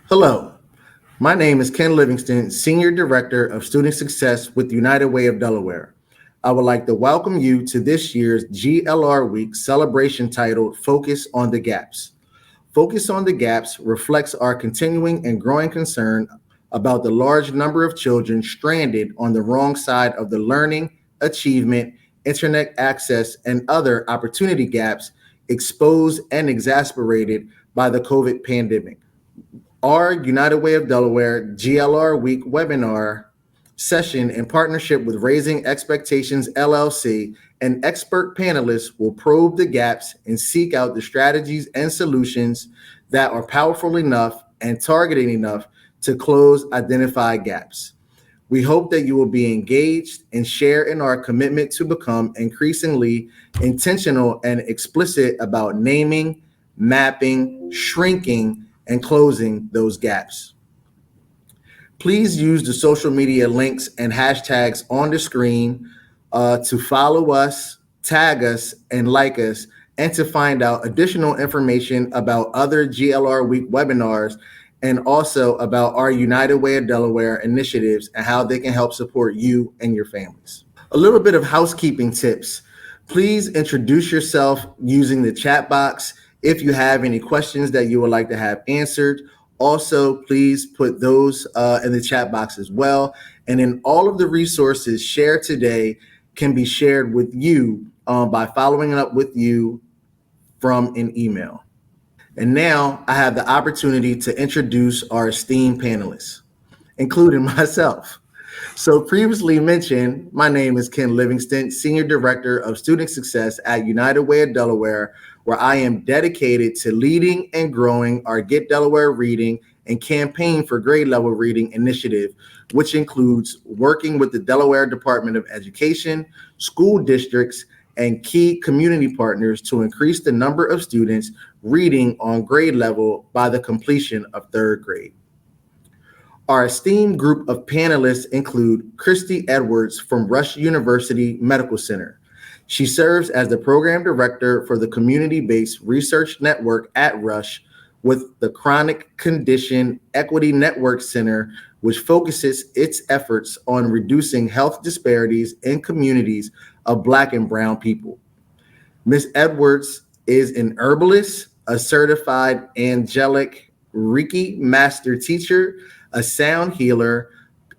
Hello, my name is Ken Livingston, Senior Director of Student Success with United Way of Delaware. I would like to welcome you to this year's GLR Week celebration titled Focus on the Gaps. Focus on the Gaps reflects our continuing and growing concern about the large number of children stranded on the wrong side of the learning, achievement, internet access, and other opportunity gaps exposed and exacerbated by the COVID pandemic. Our United Way of Delaware GLR Week webinar session in partnership with Raising Expectations LLC and expert panelists will probe the gaps and seek out the strategies and solutions that are powerful enough and targeted enough to close identified gaps. We hope that you will be engaged and share in our commitment to become increasingly intentional and explicit about naming, mapping, shrinking, and closing those gaps. Please use the social media links and hashtags on the screen to follow us, tag us, and like us, and to find out additional information about other GLR Week webinars and also about our United Way of Delaware initiatives and how they can help support you and your families. A little bit of housekeeping tips. Please introduce yourself using the chat box if you have any questions that you would like to have answered. Also, please put those in the chat box as well. And then all of the resources shared today can be shared with you by following up with you from an email. And now I have the opportunity to introduce our esteemed panelists, including myself. So previously mentioned, my name is Ken Livingston, Senior Director of Student Success at United Way of Delaware, where I am dedicated to leading and growing our Get Delaware Reading and Campaign for Grade Level Reading initiative, which includes working with the Delaware Department of Education, school districts, and key community partners to increase the number of students reading on grade level by the completion of third grade. Our esteemed group of panelists include Christie Edwards from Rush University Medical Center. She serves as the program director for the community-based research network at Rush with the Chronic Condition Equity Network Center, which focuses its efforts on reducing health disparities in communities of Black and Brown people. Ms. Edwards is an herbalist, a certified angelic Reiki master teacher, a sound healer,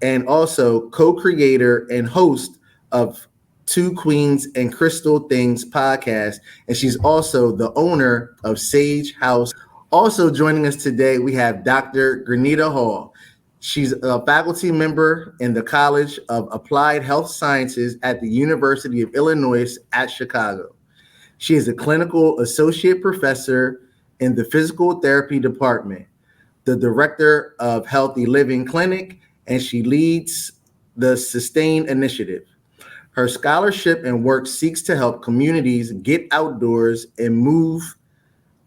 and also co-creator and host of Two Queens and Crystal Things podcast. And she's also the owner of Sage House. Also joining us today, we have Dr. Grenita Hall. She's a faculty member in the College of Applied Health Sciences at the University of Illinois at Chicago. She is a clinical associate professor in the physical therapy department, the director of Healthy Living Clinic, and she leads the Sustain Initiative. Her scholarship and work seeks to help communities get outdoors and move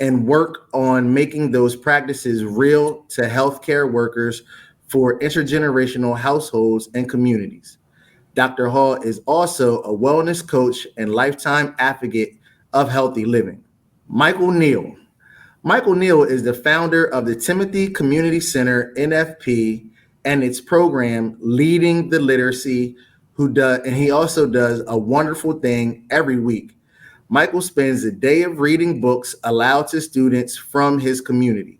and work on making those practices real to healthcare workers for intergenerational households and communities. Dr. Hall is also a wellness coach and lifetime advocate of healthy living. Michael Neal. Michael Neal is the founder of the Timothy Community Center, NFP, and its program, Leading the Literacy, and he also does a wonderful thing every week. Michael spends a day of reading books aloud to students from his community.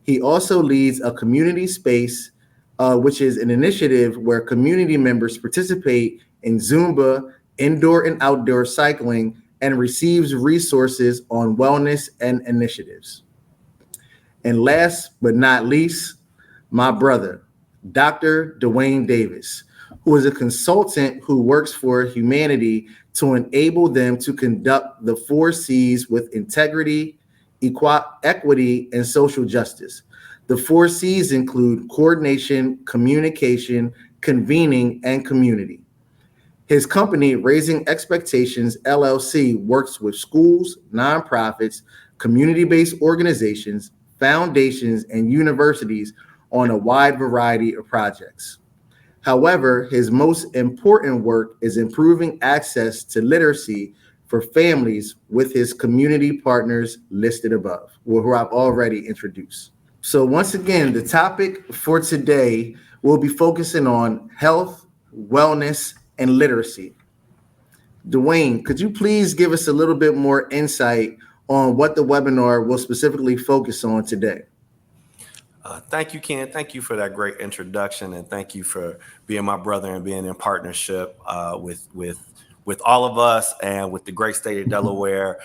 He also leads a community space, which is an initiative where community members participate in Zumba, indoor and outdoor cycling, and receives resources on wellness and initiatives. And last but not least, my brother, Dr. Duane Davis, who is a consultant who works for humanity to enable them to conduct the 4 C's with integrity, equity, and social justice. The 4 C's include coordination, communication, convening, and community. His company, Raising Expectations LLC, works with schools, nonprofits, community-based organizations, foundations, and universities on a wide variety of projects. However, his most important work is improving access to literacy for families with his community partners listed above, who I've already introduced. So once again, the topic for today will be focusing on health, wellness, and literacy. Duane, could you please give us a little bit more insight on what the webinar will specifically focus on today? Thank you, Ken. Thank you for that great introduction, and thank you for being my brother and being in partnership with all of us and with the great state of Delaware,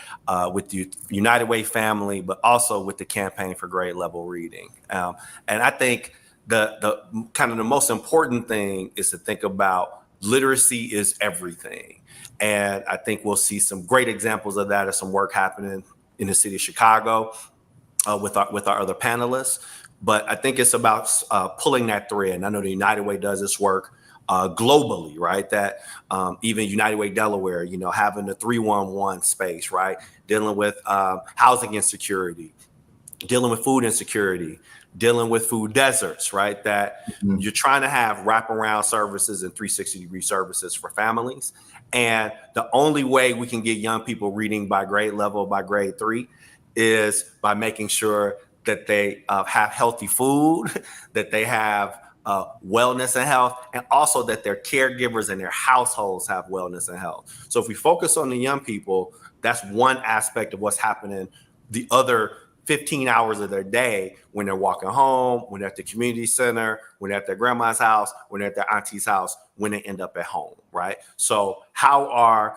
with the United Way family, but also with the Campaign for Grade Level Reading. And I think the kind of the most important thing is to think about literacy is everything. And I think we'll see some great examples of that as some work happening in the city of Chicago with our other panelists. But I think it's about pulling that thread. And I know the United Way does this work globally, right? That even United Way Delaware, having the 311 space, right? Dealing with housing insecurity, dealing with food insecurity, dealing with food deserts, right? That you're trying to have wraparound services and 360-degree services for families. And the only way we can get young people reading by grade level, by grade 3, is by making sure that they have healthy food, that they have wellness and health, and also that their caregivers and their households have wellness and health. So if we focus on the young people, that's one aspect of what's happening. The other 15 hours of their day, when they're walking home, when they're at the community center, when they're at their grandma's house, when they're at their auntie's house, when they end up at home, right? So how are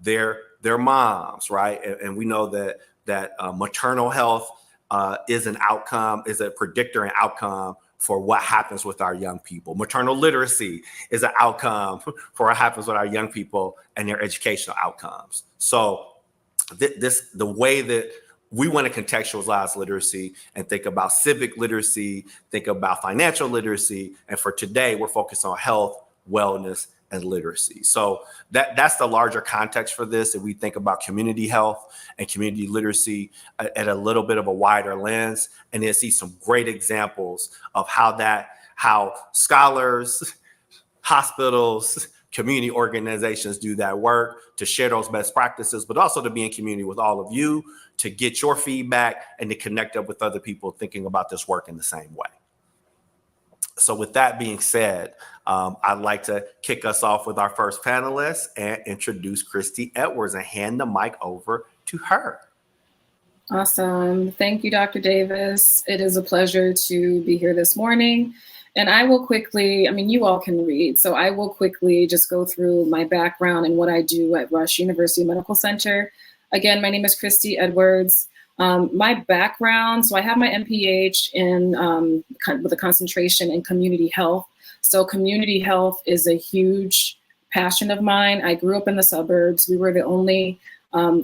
their moms, right? And we know that maternal health is a predictor and outcome for what happens with our young people. Maternal literacy is an outcome for what happens with our young people and their educational outcomes. So the way that we want to contextualize literacy and think about civic literacy, think about financial literacy, and for today, we're focused on health, wellness, and literacy. So that's the larger context for this. If we think about community health and community literacy at a little bit of a wider lens, and then see some great examples of how scholars, hospitals, community organizations do that work to share those best practices, but also to be in community with all of you, to get your feedback and to connect up with other people thinking about this work in the same way. So with that being said, I'd like to kick us off with our first panelist and introduce Christie Edwards and hand the mic over to her. Awesome. Thank you, Dr. Davis. It is a pleasure to be here this morning. And I will quickly, you all can read, so I will quickly just go through my background and what I do at Rush University Medical Center. Again, my name is Christie Edwards. My background, so I have my MPH with a concentration in community health. So community health is a huge passion of mine. I grew up in the suburbs. We were the only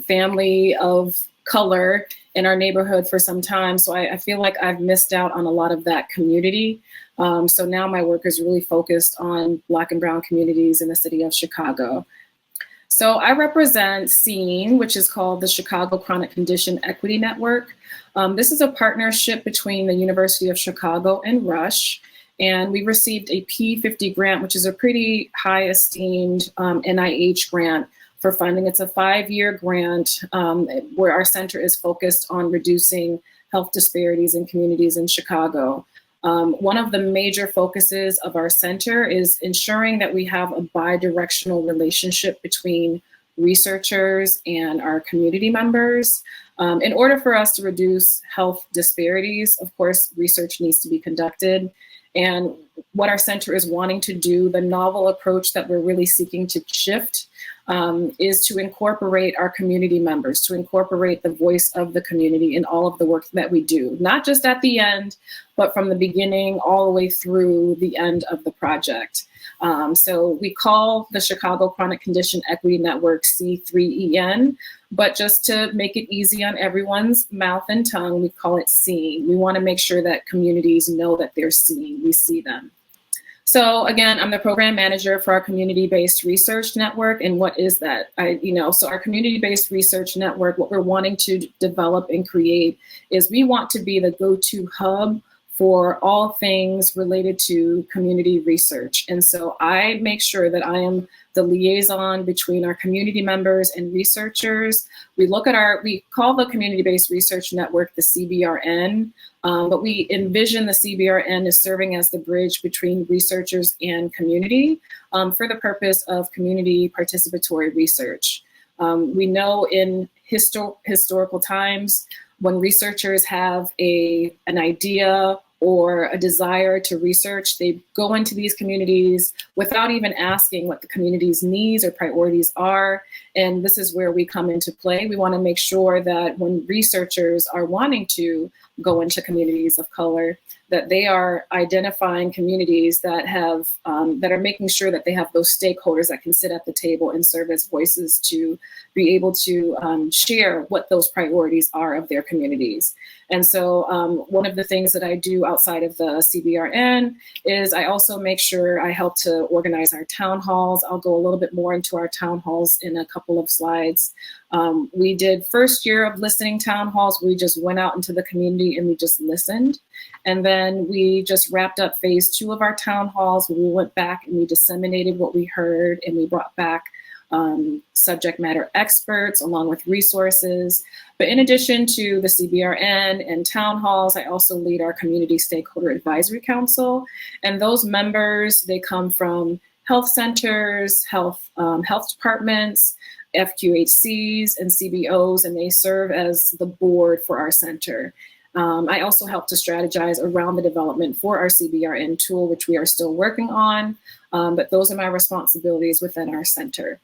family of color in our neighborhood for some time. So I feel like I've missed out on a lot of that community. So now my work is really focused on Black and Brown communities in the city of Chicago. So I represent SEEN, which is called the Chicago Chronic Condition Equity Network. This is a partnership between the University of Chicago and Rush. And we received a P50 grant, which is a pretty high esteemed NIH grant for funding. It's a 5-year grant where our center is focused on reducing health disparities in communities in Chicago. One of the major focuses of our center is ensuring that we have a bi-directional relationship between researchers and our community members. In order for us to reduce health disparities, of course, research needs to be conducted. And what our center is wanting to do, the novel approach that we're really seeking to shift, is to incorporate our community members, to incorporate the voice of the community in all of the work that we do, not just at the end, but from the beginning all the way through the end of the project. So we call the Chicago Chronic Condition Equity Network C3EN, but just to make it easy on everyone's mouth and tongue, we call it SEEN. We want to make sure that communities know that they're seen, we see them. So again, I'm the program manager for our community-based research network. And what is that? So our community-based research network, what we're wanting to develop and create is we want to be the go-to hub for all things related to community research. And so I make sure that I am the liaison between our community members and researchers. We call the Community-Based Research Network the CBRN, but we envision the CBRN as serving as the bridge between researchers and community for the purpose of community participatory research. We know in historical times, when researchers have an idea or a desire to research, they go into these communities without even asking what the community's needs or priorities are. And this is where we come into play. We want to make sure that when researchers are wanting to go into communities of color, that they are identifying communities that are making sure that they have those stakeholders that can sit at the table and serve as voices to be able to share what those priorities are of their communities. And so one of the things that I do outside of the CBRN is I also make sure I help to organize our town halls. I'll go a little bit more into our town halls in a couple of slides. We did first year of listening town halls. We just went out into the community and we just listened. And then we just wrapped up phase 2 of our town halls, where we went back and we disseminated what we heard, and we brought back subject matter experts along with resources. But in addition to the CBRN and town halls, I also lead our Community Stakeholder Advisory Council. And those members, they come from health centers, health departments, FQHCs, and CBOs, and they serve as the board for our center. I also help to strategize around the development for our CBRN tool, which we are still working on, but those are my responsibilities within our center.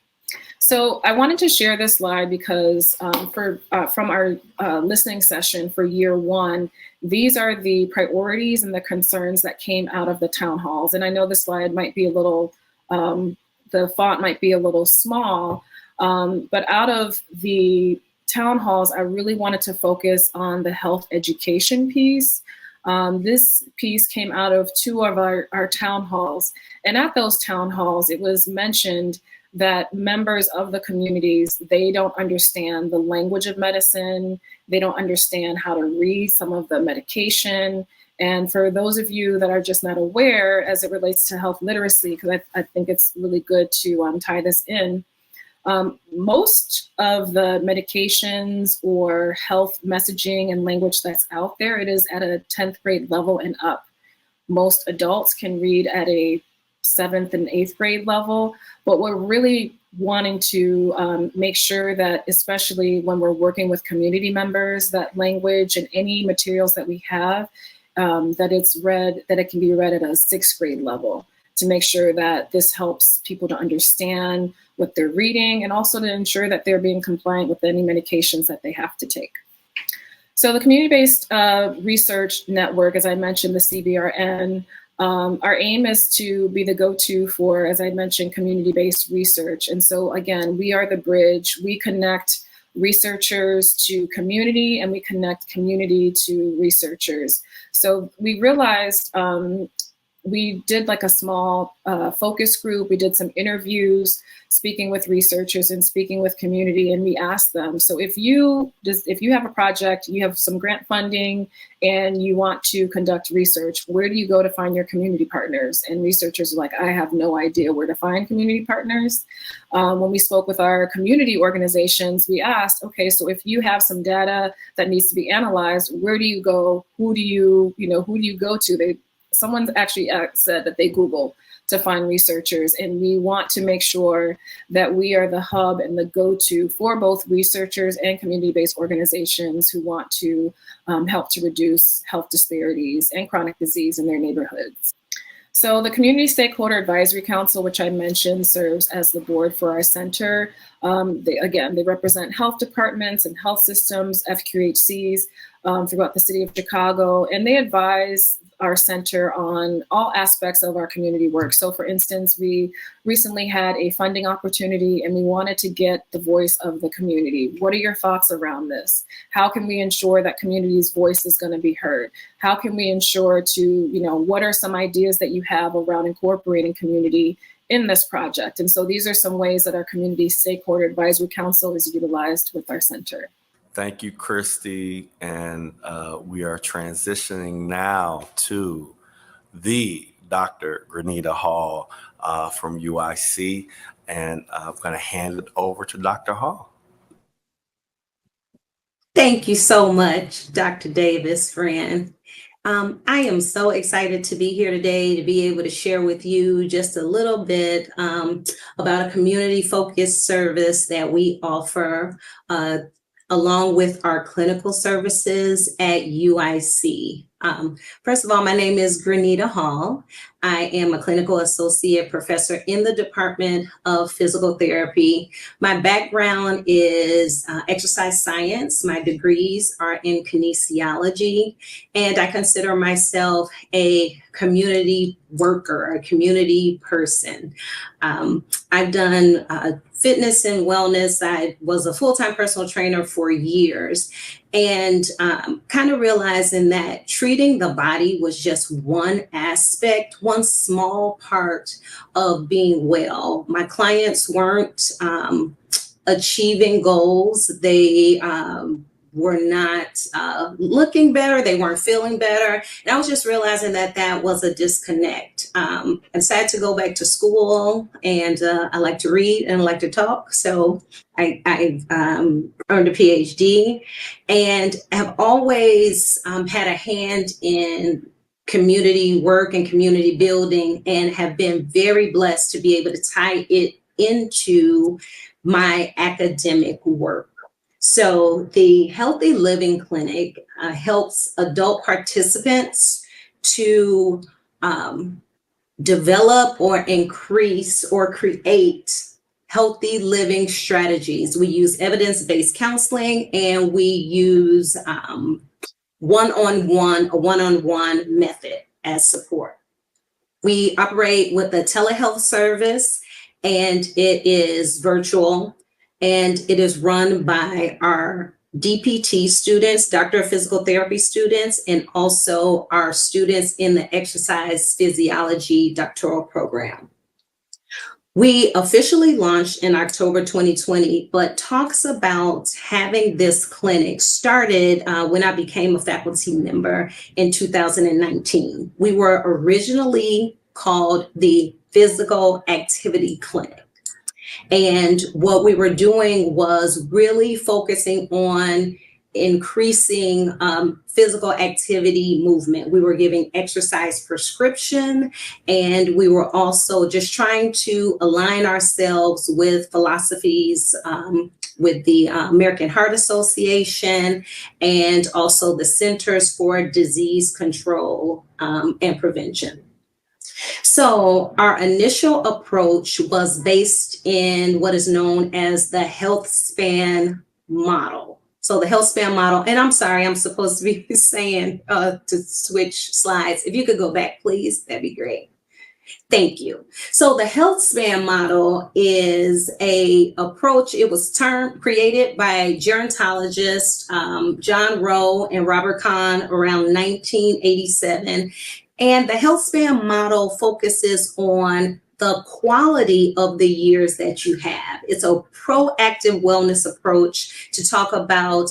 So I wanted to share this slide because from our listening session for year 1, these are the priorities and the concerns that came out of the town halls. And I know the slide might be a little, the font might be a little small, but out of the town halls, I really wanted to focus on the health education piece. This piece came out of 2 of our town halls. And at those town halls, it was mentioned that members of the communities, they don't understand the language of medicine. They don't understand how to read some of the medication. And for those of you that are just not aware as it relates to health literacy, because I think it's really good to tie this in, most of the medications or health messaging and language that's out there, it is at a 10th grade level and up. Most adults can read at a 7th and 8th grade level, but we're really wanting to make sure that, especially when we're working with community members, that language and any materials that we have, that it can be read at a 6th grade level, to make sure that this helps people to understand what they're reading and also to ensure that they're being compliant with any medications that they have to take. So the Community-Based Research Network, as I mentioned, the CBRN, our aim is to be the go-to for, as I mentioned, community-based research. And so again, we are the bridge. We connect researchers to community and we connect community to researchers. So we realized we did like a small focus group. We did some interviews, speaking with researchers and speaking with community, and we asked them, so if you have a project, you have some grant funding and you want to conduct research, where do you go to find your community partners? And researchers are like, I have no idea where to find community partners. When we spoke with our community organizations, we asked, okay, so if you have some data that needs to be analyzed, where do you go? Who do you go to? Someone actually said that they Google to find researchers, and we want to make sure that we are the hub and the go-to for both researchers and community-based organizations who want to help to reduce health disparities and chronic disease in their neighborhoods. So the Community Stakeholder Advisory Council, which I mentioned, serves as the board for our center. They represent health departments and health systems, FQHCs, throughout the city of Chicago, and they advise our center on all aspects of our community work. So for instance, we recently had a funding opportunity and we wanted to get the voice of the community. What are your thoughts around this? How can we ensure that community's voice is going to be heard? How can we ensure what are some ideas that you have around incorporating community in this project? And so these are some ways that our Community Stakeholder Advisory Council is utilized with our center. Thank you, Christie. And we are transitioning now to the Dr. Grenita Hall from UIC. And I'm going to hand it over to Dr. Hall. Thank you so much, Dr. Davis, friend. I am so excited to be here today to be able to share with you just a little bit about a community-focused service that we offer along with our clinical services at UIC. First of all, my name is Grenita Hall. I am a clinical associate professor in the Department of Physical Therapy. My background is exercise science. My degrees are in kinesiology, and I consider myself a community worker, a community person. I've done fitness and wellness. I was a full-time personal trainer for years, and kind of realizing that treating the body was just one aspect, one small part of being well. My clients weren't achieving goals. They were not looking better. They weren't feeling better. And I was just realizing that that was a disconnect. I decided to go back to school, and I like to read and I like to talk. So I earned a PhD and have always had a hand in community work and community building, and have been very blessed to be able to tie it into my academic work. So the Healthy Living Clinic helps adult participants to develop or increase or create healthy living strategies. We use evidence-based counseling, and we use a one-on-one method as support. We operate with a telehealth service, and it is virtual, and it is run by our DPT students, Doctor of Physical Therapy students, and also our students in the exercise physiology doctoral program. We officially launched in October 2020, but talks about having this clinic started when I became a faculty member in 2019. We were originally called the Physical Activity Clinic. And what we were doing was really focusing on increasing physical activity movement. We were giving exercise prescription, and we were also just trying to align ourselves with philosophies with the American Heart Association and also the Centers for Disease Control and Prevention. So our initial approach was based in what is known as the health span model. So the health span model, and I'm sorry, I'm supposed to be saying to switch slides. If you could go back, please, that'd be great. Thank you. So the health span model is a approach. It was created by gerontologists John Rowe and Robert Kahn around 1987. And the health span model focuses on the quality of the years that you have. It's a proactive wellness approach to talk about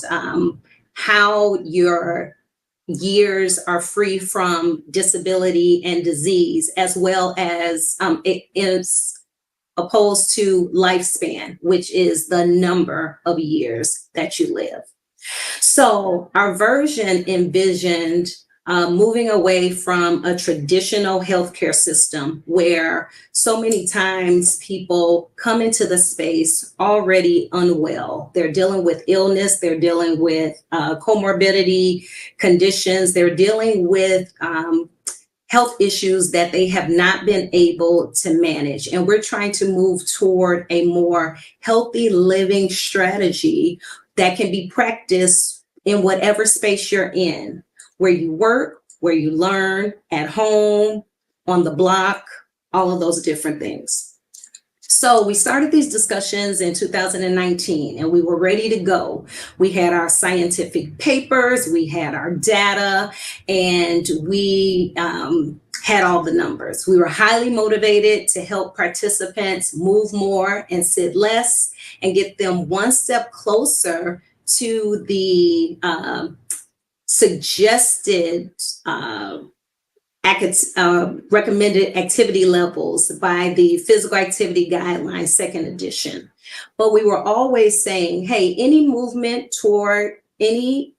how your years are free from disability and disease, as well as it is opposed to lifespan, which is the number of years that you live. So our version envisioned moving away from a traditional healthcare system where so many times people come into the space already unwell. They're dealing with illness, they're dealing with comorbidity conditions, they're dealing with health issues that they have not been able to manage. And we're trying to move toward a more healthy living strategy that can be practiced in whatever space you're in, where you work, where you learn, at home, on the block, all of those different things. So we started these discussions in 2019, and we were ready to go. We had our scientific papers, we had our data, and we had all the numbers. We were highly motivated to help participants move more and sit less, and get them one step closer to the suggested recommended activity levels by the Physical Activity Guidelines, second edition. But we were always saying, hey, any movement toward any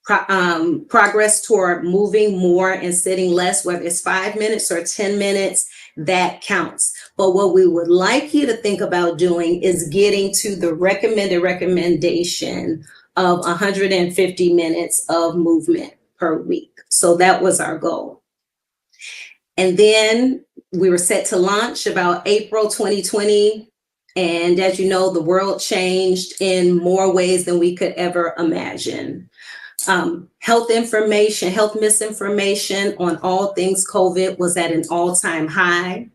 progress toward moving more and sitting less, whether it's 5 minutes or 10 minutes, that counts. But what we would like you to think about doing is getting to the recommendation of 150 minutes of movement per week. So that was our goal. And then we were set to launch about April 2020. And as you know, the world changed in more ways than we could ever imagine. Health misinformation on all things COVID was at an all-time high.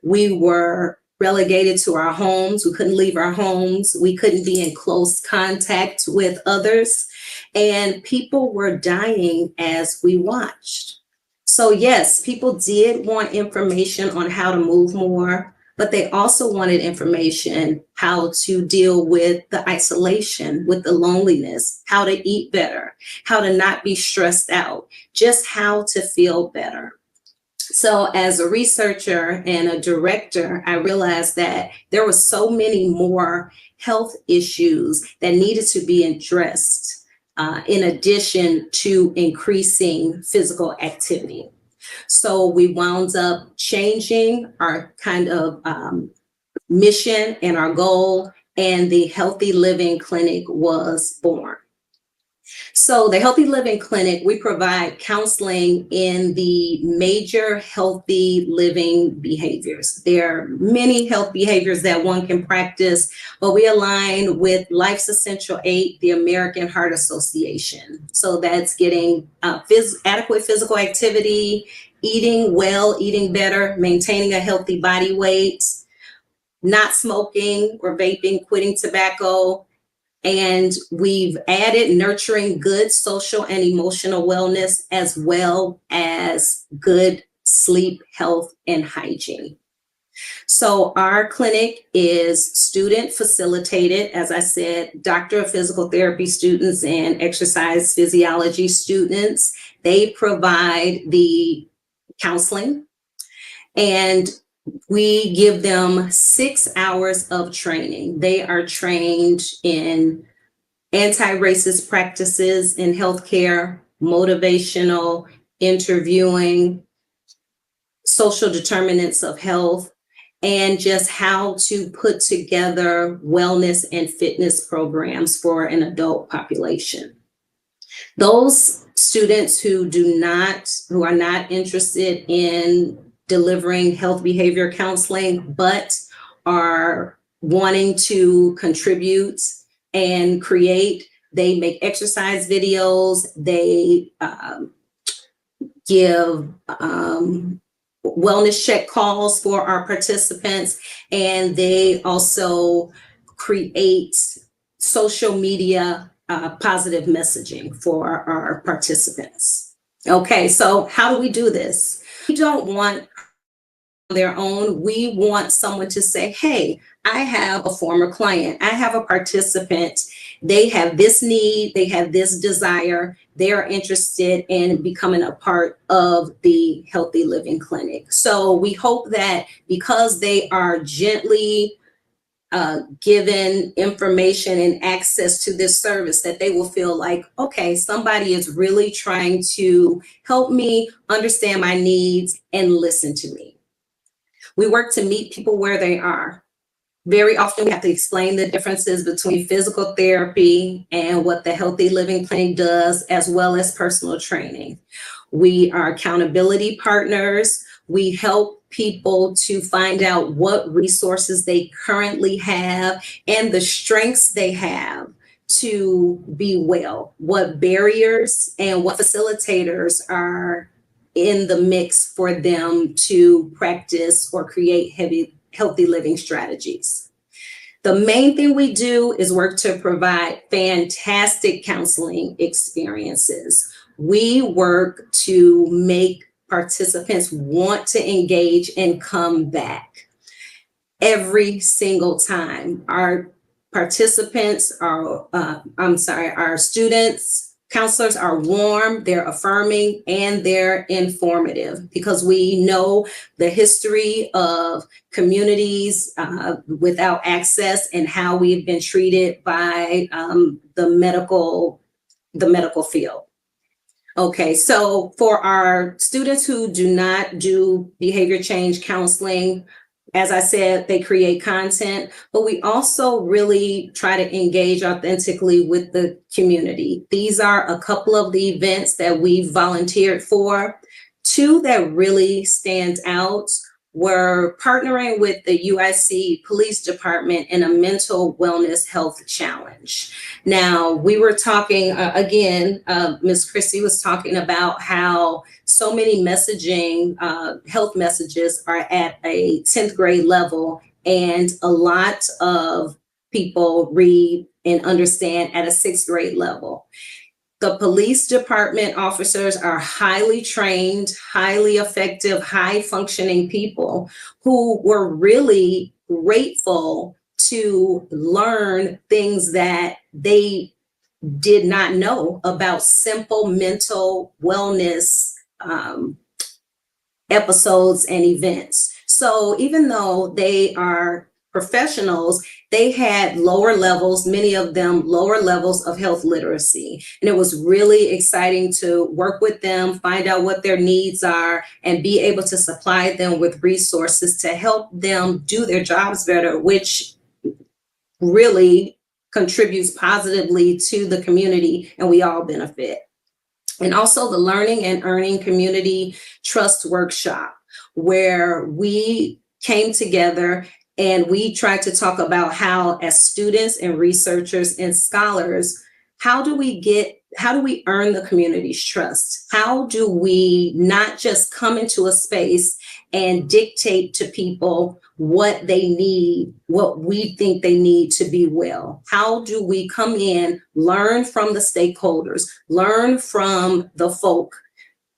We were relegated to our homes. We couldn't leave our homes. We couldn't be in close contact with others. And people were dying as we watched. So yes, people did want information on how to move more, but they also wanted information how to deal with the isolation, with the loneliness, how to eat better, how to not be stressed out, just how to feel better. So as a researcher and a director, I realized that there were so many more health issues that needed to be addressed in addition to increasing physical activity. So we wound up changing our kind of mission and our goal, and the Healthy Living Clinic was born. So the Healthy Living Clinic, we provide counseling in the major healthy living behaviors. There are many health behaviors that one can practice, but we align with Life's Essential 8, the American Heart Association. So that's getting adequate physical activity, eating well, eating better, maintaining a healthy body weight, not smoking or vaping, quitting tobacco. And we've added nurturing good social and emotional wellness, as well as good sleep, health, and hygiene. So our clinic is student facilitated, as I said, Doctor of Physical Therapy students and exercise physiology students. They provide the counseling, and we give them 6 hours of training. They are trained in anti-racist practices in healthcare, motivational interviewing, social determinants of health, and just how to put together wellness and fitness programs for an adult population. Those students who are not interested in delivering health behavior counseling, but are wanting to contribute and create, they make exercise videos, they give wellness check calls for our participants, and they also create social media positive messaging for our participants. Okay, so how do we do this? We don't want their own. We want someone to say, hey, I have a former client, I have a participant, they have this need, they have this desire, they are interested in becoming a part of the Healthy Living Clinic. So we hope that because they are gently given information and access to this service, that they will feel like, okay, somebody is really trying to help me understand my needs and listen to me. We work to meet people where they are. Very often we have to explain the differences between physical therapy and what the Healthy Living Clinic does, as well as personal training. We are accountability partners. We help people to find out what resources they currently have and the strengths they have to be well, what barriers and what facilitators are in the mix for them to practice or create healthy living strategies. The main thing we do is work to provide fantastic counseling experiences. We work to make participants want to engage and come back every single time. Our participants are, our students, counselors are warm, they're affirming, and they're informative, because we know the history of communities without access and how we've been treated by the medical field. Okay, so for our students who do not do behavior change counseling, as I said, they create content, but we also really try to engage authentically with the community. These are a couple of the events that we volunteered for. Two that really stand out were partnering with the UIC Police Department in a mental wellness health challenge. Now, we were talking, again, Ms. Christie was talking about how so many messaging, health messages are at a 10th grade level, and a lot of people read and understand at a 6th grade level. The police department officers are highly trained, highly effective, high functioning people who were really grateful to learn things that they did not know about simple mental wellness episodes and events. So even though they are professionals, they had lower levels, many of them lower levels of health literacy. And it was really exciting to work with them, find out what their needs are, and be able to supply them with resources to help them do their jobs better, which really contributes positively to the community, and we all benefit. And also the Learning and Earning Community Trust Workshop, where we came together and we tried to talk about how, as students and researchers and scholars, how do we earn the community's trust? How do we not just come into a space and dictate to people what they need, what we think they need to be well? How do we come in, learn from the stakeholders, learn from the folk,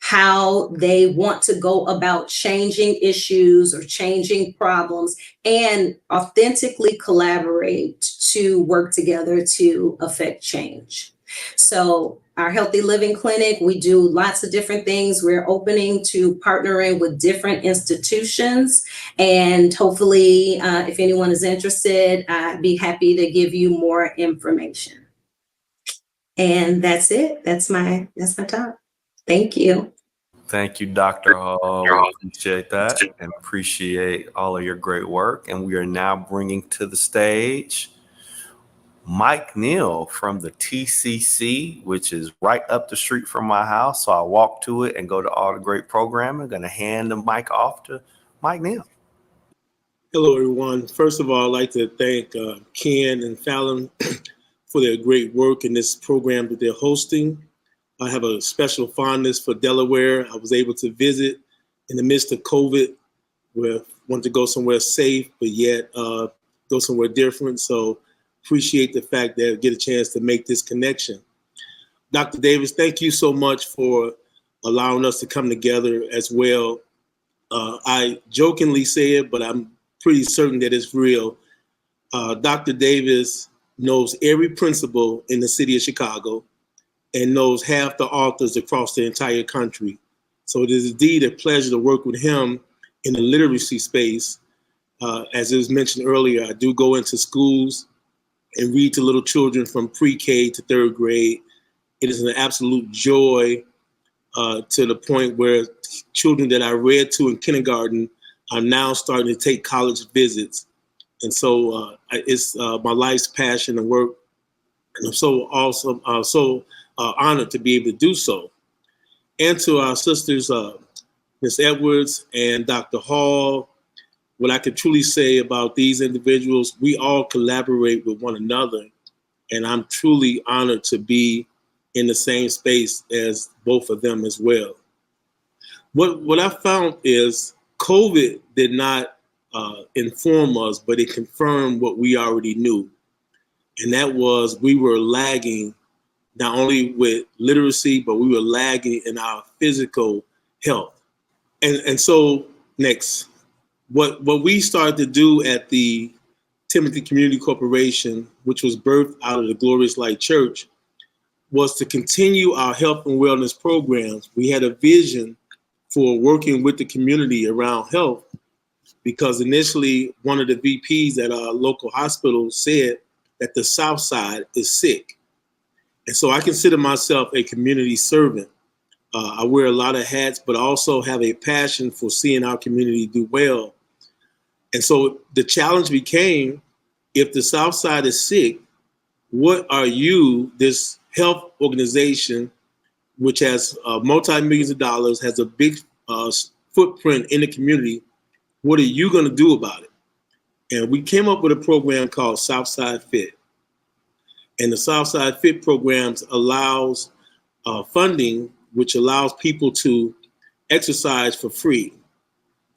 how they want to go about changing issues or changing problems, and authentically collaborate to work together to affect change? So our Healthy Living Clinic, we do lots of different things. We're opening to partnering with different institutions, and hopefully, if anyone is interested, I'd be happy to give you more information. And that's it. That's my talk. Thank you. Thank you, Dr. Hall. We appreciate that and appreciate all of your great work. And we are now bringing to the stage Mike Neal from the TCC, which is right up the street from my house. So I walk to it and go to all the great programming. I'm going to hand the mic off to Mike Neal. Hello, everyone. First of all, I'd like to thank Ken and Fallon for their great work in this program that they're hosting. I have a special fondness for Delaware. I was able to visit in the midst of COVID, where I wanted to go somewhere safe, but yet go somewhere different. So appreciate the fact that I get a chance to make this connection. Dr. Davis, thank you so much for allowing us to come together as well. I jokingly say it, but I'm pretty certain that it's real. Dr. Davis knows every principal in the city of Chicago and knows half the authors across the entire country. So it is indeed a pleasure to work with him in the literacy space. As it was mentioned earlier, I do go into schools and read to little children from pre-K to 3rd grade. It is an absolute joy to the point where children that I read to in kindergarten are now starting to take college visits. And so it's my life's passion and work. And I'm so awesome, honored to be able to do so. And to our sisters, Ms. Edwards and Dr. Hall, what I could truly say about these individuals, we all collaborate with one another. And I'm truly honored to be in the same space as both of them as well. What I found is COVID did not inform us, but it confirmed what we already knew. And that was we were lagging not only with literacy, but we were lagging in our physical health. And so next, what we started to do at the Timothy Community Corporation, which was birthed out of the Glorious Light Church, was to continue our health and wellness programs. We had a vision for working with the community around health, because initially one of the VPs at our local hospital said that the South Side is sick. And so I consider myself a community servant. I wear a lot of hats, but also have a passion for seeing our community do well. And so the challenge became, if the South Side is sick, what are you, this health organization, which has multi-millions of dollars, has a big footprint in the community, what are you going to do about it? And we came up with a program called Southside Fit. And the Southside Fit programs allows funding, which allows people to exercise for free.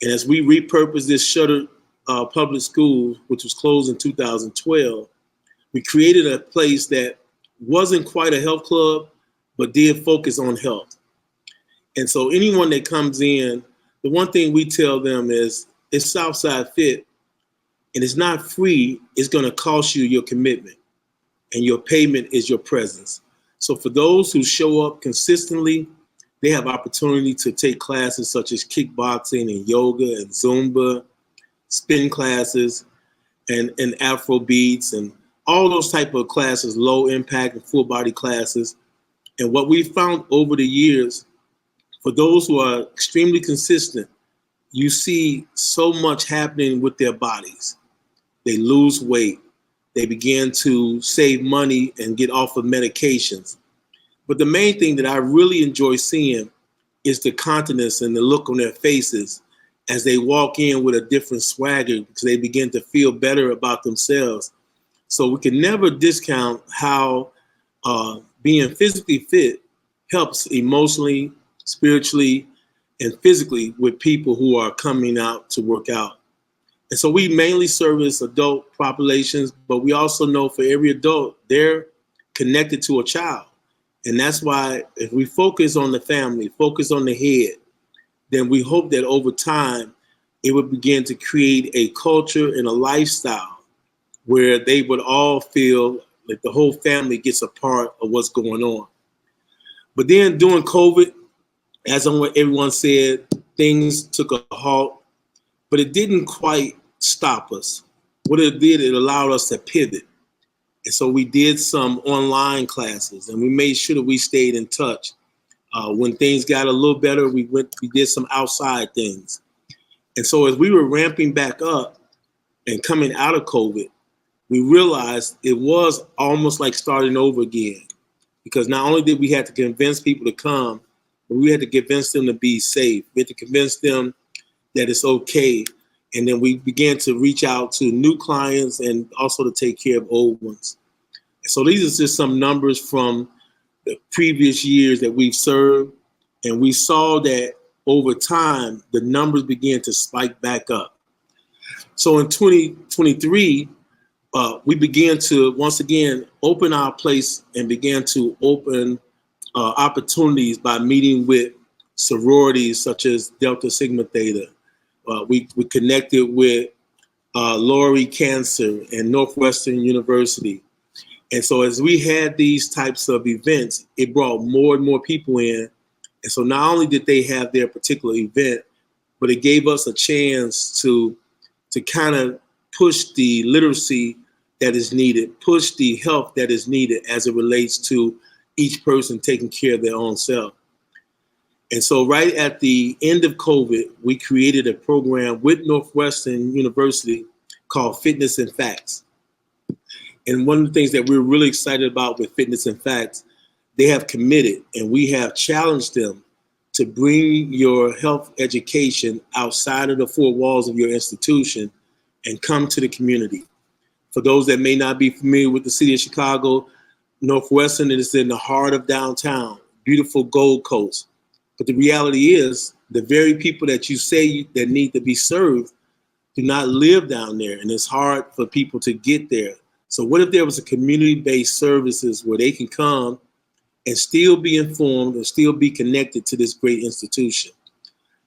And as we repurposed this shuttered public school, which was closed in 2012, we created a place that wasn't quite a health club, but did focus on health. And so anyone that comes in, the one thing we tell them is, it's Southside Fit, and it's not free. It's going to cost you your commitment, and your payment is your presence. So for those who show up consistently, they have opportunity to take classes such as kickboxing and yoga and Zumba, spin classes, and Afro beats, and all those type of classes, low impact and full body classes. And what we found over the years, for those who are extremely consistent, you see so much happening with their bodies. They lose weight. They begin to save money and get off of medications. But the main thing that I really enjoy seeing is the confidence and the look on their faces as they walk in with a different swagger, because they begin to feel better about themselves. So we can never discount how being physically fit helps emotionally, spiritually, and physically with people who are coming out to work out. And so we mainly service adult populations, but we also know for every adult, they're connected to a child. And that's why if we focus on the family, focus on the head, then we hope that over time, it would begin to create a culture and a lifestyle where they would all feel like the whole family gets a part of what's going on. But then during COVID, as everyone said, things took a halt, but it didn't quite stop us. What it did, it allowed us to pivot. And so we did some online classes, and we made sure that we stayed in touch. When things got a little better, we did some outside things. And so as we were ramping back up and coming out of COVID, we realized it was almost like starting over again, because not only did we have to convince people to come, but we had to convince them to be safe. We had to convince them that it's okay. And then we began to reach out to new clients and also to take care of old ones. So these are just some numbers from the previous years that we've served. And we saw that over time, the numbers began to spike back up. So in 2023, we began to once again open our place and began to open opportunities by meeting with sororities such as Delta Sigma Theta. We connected with Lori Cancer and Northwestern University. And so as we had these types of events, it brought more and more people in. And so not only did they have their particular event, but it gave us a chance to kind of push the literacy that is needed, push the health that is needed as it relates to each person taking care of their own self. And so right at the end of COVID, we created a program with Northwestern University called Fitness and Facts. And one of the things that we're really excited about with Fitness and Facts, they have committed, and we have challenged them to bring your health education outside of the four walls of your institution and come to the community. For those that may not be familiar with the city of Chicago, Northwestern is in the heart of downtown, beautiful Gold Coast. But the reality is the very people that you say that need to be served do not live down there, and it's hard for people to get there. So what if there was a community-based services where they can come and still be informed and still be connected to this great institution?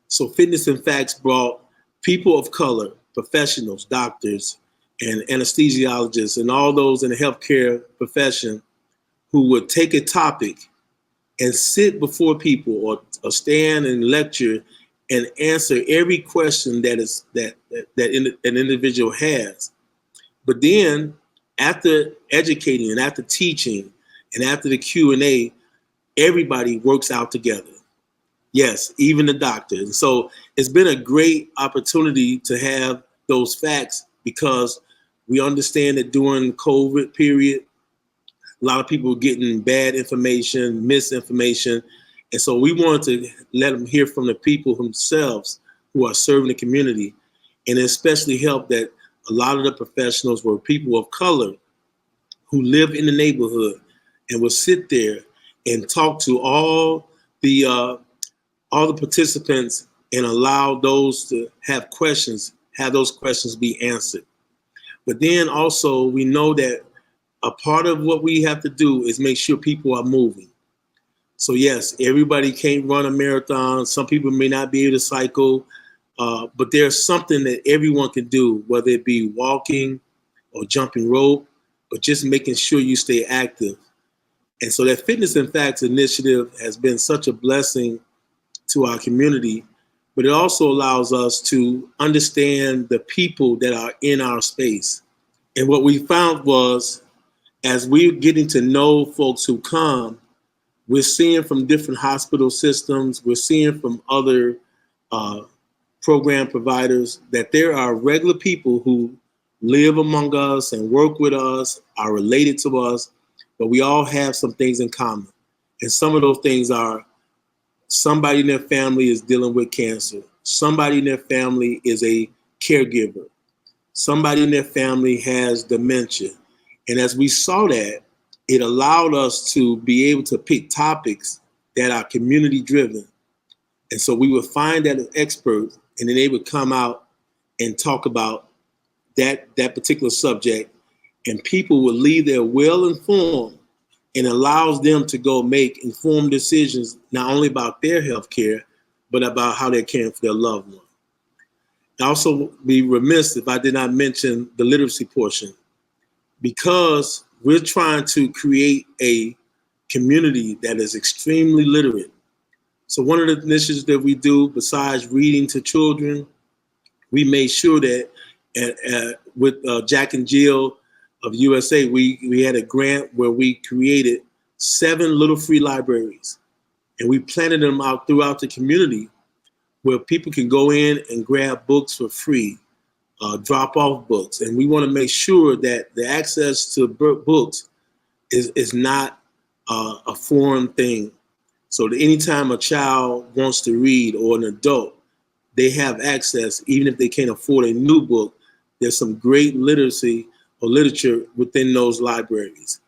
So Fitness and Facts brought people of color, professionals, doctors, and anesthesiologists and all those in the healthcare profession who would take a topic and sit before people or stand and lecture and answer every question that an individual has. But then after educating and after teaching and after the Q&A, everybody works out together. Yes, even the doctor. And so it's been a great opportunity to have those facts, because we understand that during COVID period, a lot of people were getting bad information, misinformation. And so we wanted to let them hear from the people themselves who are serving the community. And especially help that a lot of the professionals were people of color who live in the neighborhood and would sit there and talk to all the participants and allow those to have questions, have those questions be answered. But then also we know that a part of what we have to do is make sure people are moving. So yes, everybody can't run a marathon. Some people may not be able to cycle, but there's something that everyone can do, whether it be walking or jumping rope, but just making sure you stay active. And so that Fitness and Facts initiative has been such a blessing to our community, but it also allows us to understand the people that are in our space. And what we found was, as we're getting to know folks who come, we're seeing from different hospital systems, we're seeing from other program providers that there are regular people who live among us and work with us, are related to us, but we all have some things in common. And some of those things are somebody in their family is dealing with cancer. Somebody in their family is a caregiver. Somebody in their family has dementia. And as we saw that, it allowed us to be able to pick topics that are community driven. And so we would find that as experts, and then they would come out and talk about that particular subject, and people would leave there well informed, and allows them to go make informed decisions, not only about their health care, but about how they're caring for their loved one. I also be remiss if I did not mention the literacy portion, because we're trying to create a community that is extremely literate. So one of the initiatives that we do, besides reading to children, we made sure that with Jack and Jill of USA, we had a grant where we created 7 little free libraries, and we planted them out throughout the community where people can go in and grab books for free, drop off books. And we want to make sure that the access to books is not a foreign thing. So that anytime a child wants to read, or an adult, they have access, even if they can't afford a new book. There's some great literacy or literature within those libraries.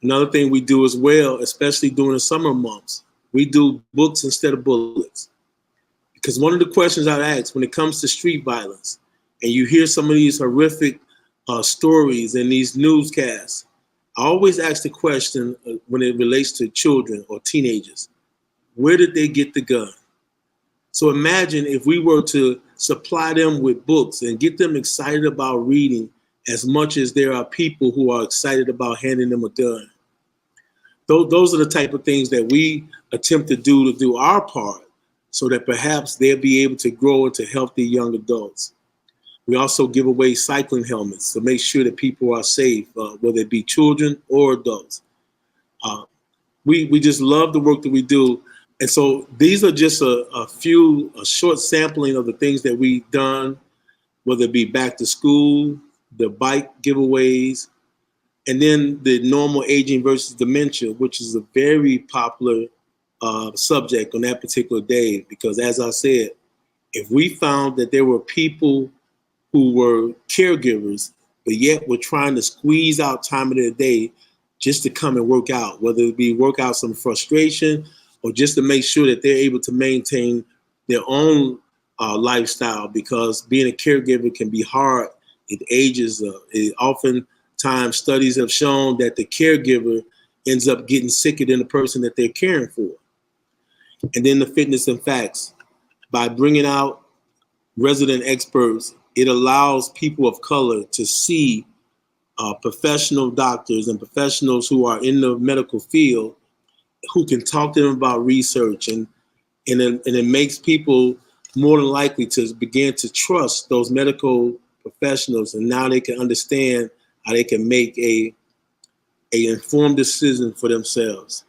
Another thing we do as well, especially during the summer months, we do books instead of bullets. Because one of the questions I ask when it comes to street violence, and you hear some of these horrific stories in these newscasts, I always ask the question when it relates to children or teenagers, where did they get the gun? So imagine if we were to supply them with books and get them excited about reading as much as there are people who are excited about handing them a gun. Those are the type of things that we attempt to do our part, so that perhaps they'll be able to grow into healthy young adults. We also give away cycling helmets to make sure that people are safe, whether it be children or adults. We just love the work that we do. And so these are just a short sampling of the things that we've done, whether it be back to school, the bike giveaways, and then the normal aging versus dementia, which is a very popular subject on that particular day. Because as I said, if we found that there were people who were caregivers, but yet were trying to squeeze out time of their day just to come and work out, whether it be work out some frustration or just to make sure that they're able to maintain their own lifestyle, because being a caregiver can be hard. It ages. Oftentimes studies have shown that the caregiver ends up getting sicker than the person that they're caring for. And then the Fitness and Facts, by bringing out resident experts it allows people of color to see professional doctors and professionals who are in the medical field who can talk to them about research, and it makes people more than likely to begin to trust those medical professionals, and now they can understand how they can make a informed decision for themselves.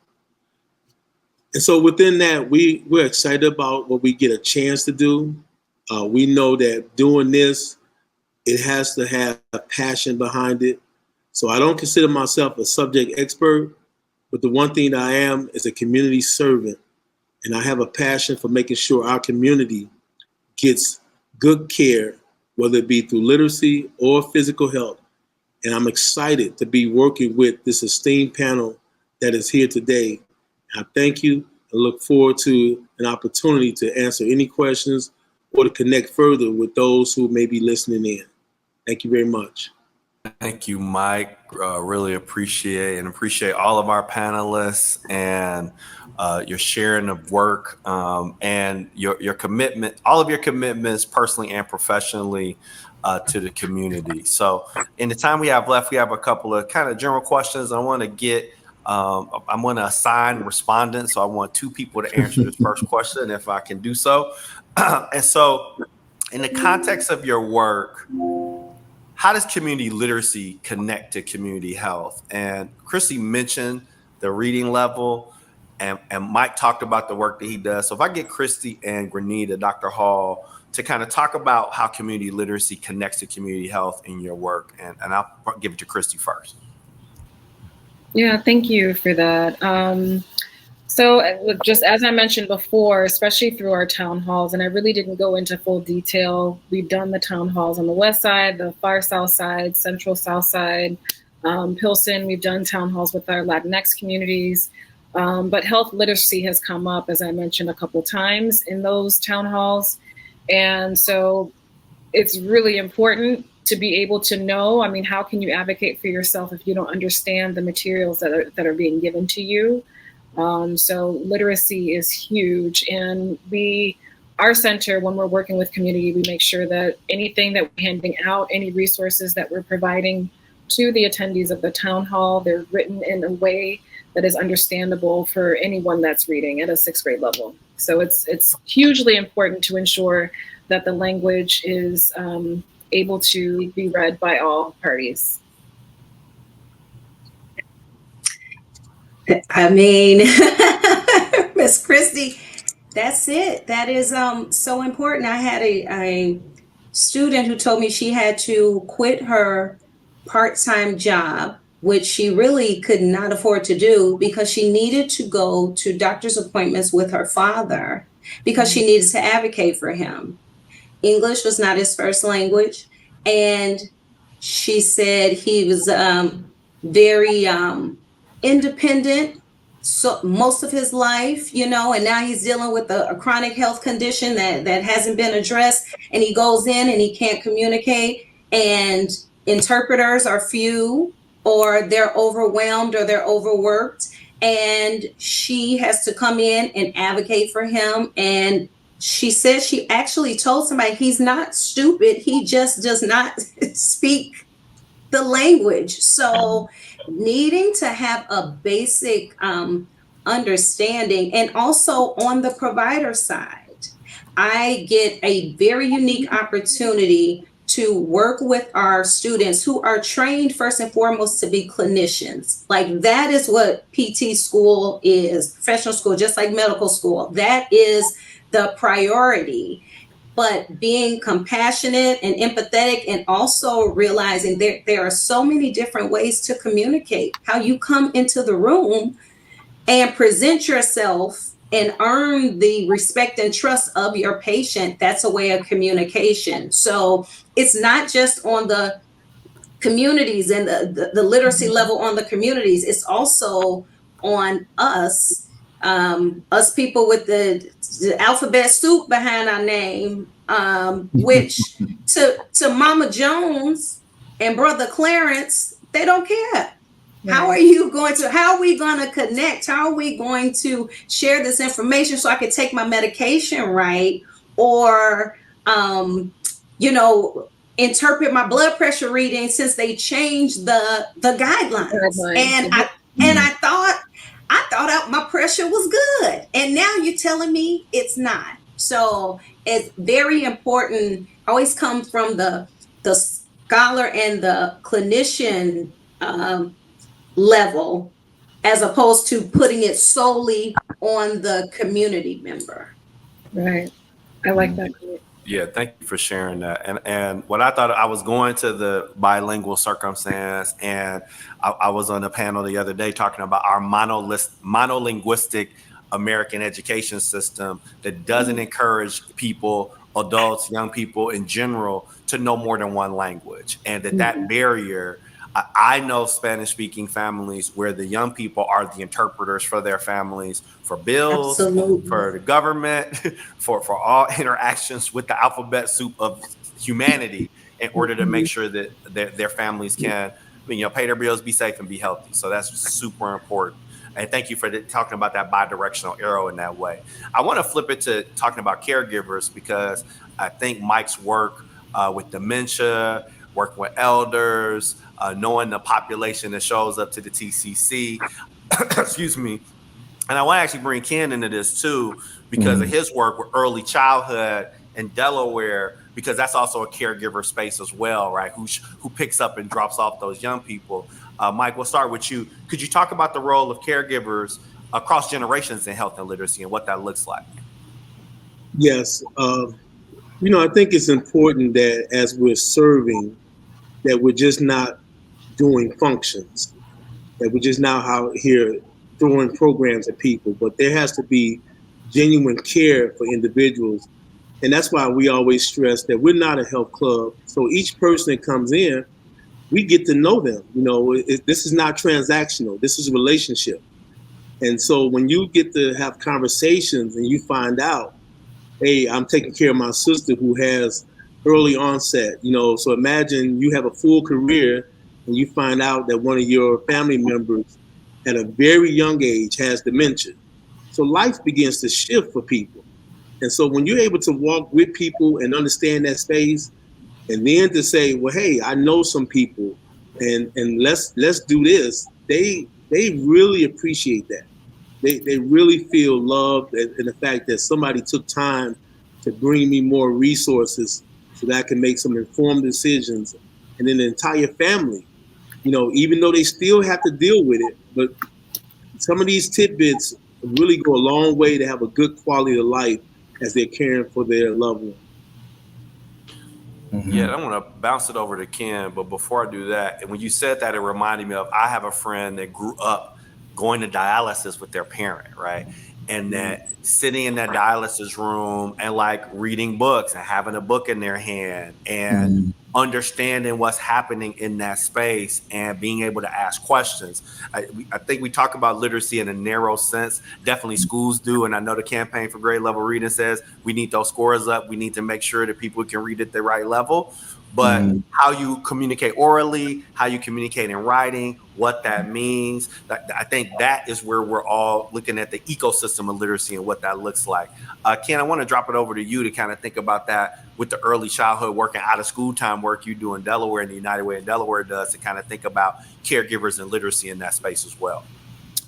And so within that, we're excited about what we get a chance to do. We know that doing this, it has to have a passion behind it. So I don't consider myself a subject expert, but the one thing that I am is a community servant. And I have a passion for making sure our community gets good care, whether it be through literacy or physical health. And I'm excited to be working with this esteemed panel that is here today. I thank you and look forward to an opportunity to answer any questions or to connect further with those who may be listening in. Thank you very much. Thank you, Mike. Really appreciate all of our panelists and your sharing of work and your commitment, all of your commitments personally and professionally to the community. So in the time we have left, we have a couple of kind of general questions. I want to get, I'm going to assign respondents. So I want two people to answer this first question, if I can do so. And so in the context of your work, how does community literacy connect to community health? And Christie mentioned the reading level, and Mike talked about the work that he does. So if I get Christie and Grenita, Dr. Hall, to kind of talk about how community literacy connects to community health in your work, and I'll give it to Christie first. Yeah, thank you for that. So just as I mentioned before, especially through our town halls, and I really didn't go into full detail, we've done the town halls on the west side, the far south side, central south side, Pilsen. We've done town halls with our Latinx communities, but health literacy has come up, as I mentioned, a couple times in those town halls. And so it's really important to be able to know, I mean, how can you advocate for yourself if you don't understand the materials that are being given to you? So literacy is huge, and our center, when we're working with community, we make sure that anything that we're handing out, any resources that we're providing to the attendees of the town hall, they're written in a way that is understandable for anyone that's reading at a 6th grade level. So it's hugely important to ensure that the language is able to be read by all parties. I mean, Miss Christie, that's it. That is so important. I had a student who told me she had to quit her part-time job, which she really could not afford to do, because she needed to go to doctor's appointments with her father because she needed to advocate for him. English was not his first language, and she said he was very independent so most of his life, and now he's dealing with a chronic health condition that hasn't been addressed, and he goes in and he can't communicate, and interpreters are few, or they're overwhelmed, or they're overworked, and she has to come in and advocate for him. And she said she actually told somebody he's not stupid, he just does not speak the language. So needing to have a basic understanding. And also on the provider side, I get a very unique opportunity to work with our students who are trained first and foremost to be clinicians. Like, that is what PT school is, professional school, just like medical school. That is the priority. But being compassionate and empathetic, and also realizing there are so many different ways to communicate. How you come into the room and present yourself and earn the respect and trust of your patient, that's a way of communication. So it's not just on the communities and the literacy level on the communities, it's also on us. Us people with the alphabet soup behind our name, which to Mama Jones and Brother Clarence, they don't care. Right. How are we going to connect? How are we going to share this information so I can take my medication right? Or, interpret my blood pressure reading since they changed the guidelines. And I thought out my pressure was good, and now you're telling me it's not. So it's very important. Always come from the scholar and the clinician level, as opposed to putting it solely on the community member. Right. I like that. Yeah, thank you for sharing that. And what I thought, I was going to the bilingual circumstance, and I was on a panel the other day talking about our monolinguistic American education system that doesn't encourage people, adults, young people in general, to know more than one language, and that barrier. I know Spanish-speaking families where the young people are the interpreters for their families, for bills, Absolutely. for the government, for all interactions with the alphabet soup of humanity, in order to make sure that their families can, pay their bills, be safe, and be healthy. So that's super important. And thank you for talking about that bi-directional arrow in that way. I want to flip it to talking about caregivers, because I think Mike's work with dementia, working with elders, knowing the population that shows up to the TCC, excuse me. And I want to actually bring Ken into this too, because of his work with early childhood in Delaware, because that's also a caregiver space as well, right? Who picks up and drops off those young people. Mike, we'll start with you. Could you talk about the role of caregivers across generations in health and literacy and what that looks like? Yes. I think it's important that as we're serving, that we're just not doing functions, that we're just not out here throwing programs at people, but there has to be genuine care for individuals. And that's why we always stress that we're not a health club. So each person that comes in, we get to know them. This is not transactional. This is a relationship. And so when you get to have conversations and you find out, hey, I'm taking care of my sister who has early onset, so imagine you have a full career and you find out that one of your family members at a very young age has dementia. So life begins to shift for people. And so when you're able to walk with people and understand that space, and then to say, well, hey, I know some people and let's do this, they really appreciate that. They really feel loved, and the fact that somebody took time to bring me more resources so that I can make some informed decisions. And then the entire family, even though they still have to deal with it, but some of these tidbits really go a long way to have a good quality of life as they're caring for their loved one. Yeah, I want to bounce it over to Ken, but before I do that, when you said that, it reminded me of, I have a friend that grew up going to dialysis with their parent, right? And that sitting in that dialysis room and like reading books and having a book in their hand and understanding what's happening in that space and being able to ask questions. I think we talk about literacy in a narrow sense. Definitely schools do. And I know the campaign for grade level reading says we need those scores up. We need to make sure that people can read at the right level. But how you communicate orally, how you communicate in writing, what that means, I think that is where we're all looking at the ecosystem of literacy and what that looks like. Ken, I want to drop it over to you to kind of think about that with the early childhood work and out of school time work you do in Delaware and the United Way in Delaware does, to kind of think about caregivers and literacy in that space as well.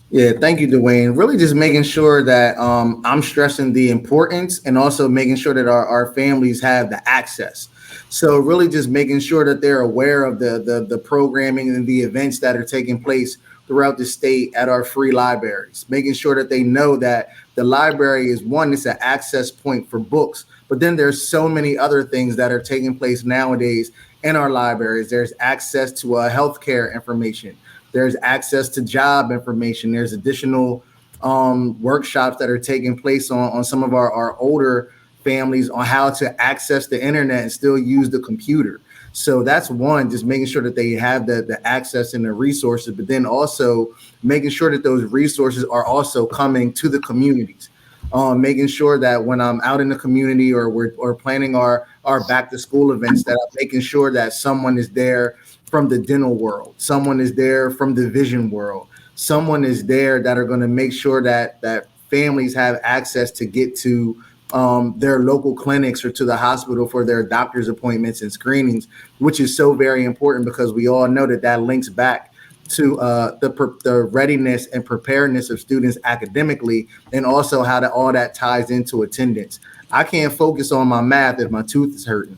Yeah, thank you, Duane. Really just making sure that I'm stressing the importance and also making sure that our families have the access. So really just making sure that they're aware of the programming and the events that are taking place throughout the state at our free libraries, making sure that they know that the library is one, it's an access point for books, but then there's so many other things that are taking place nowadays in our libraries. There's access to healthcare information. There's access to job information. There's additional workshops that are taking place on some of our older families on how to access the internet and still use the computer. So that's one, just making sure that they have the access and the resources, but then also making sure that those resources are also coming to the communities. Making sure that when I'm out in the community or we're planning our back to school events, that I'm making sure that someone is there from the dental world, someone is there from the vision world, someone is there that are going to make sure that families have access to get to their local clinics or to the hospital for their doctor's appointments and screenings, which is so very important because we all know that links back to the readiness and preparedness of students academically, and also how all that ties into attendance. I can't focus on my math if my tooth is hurting.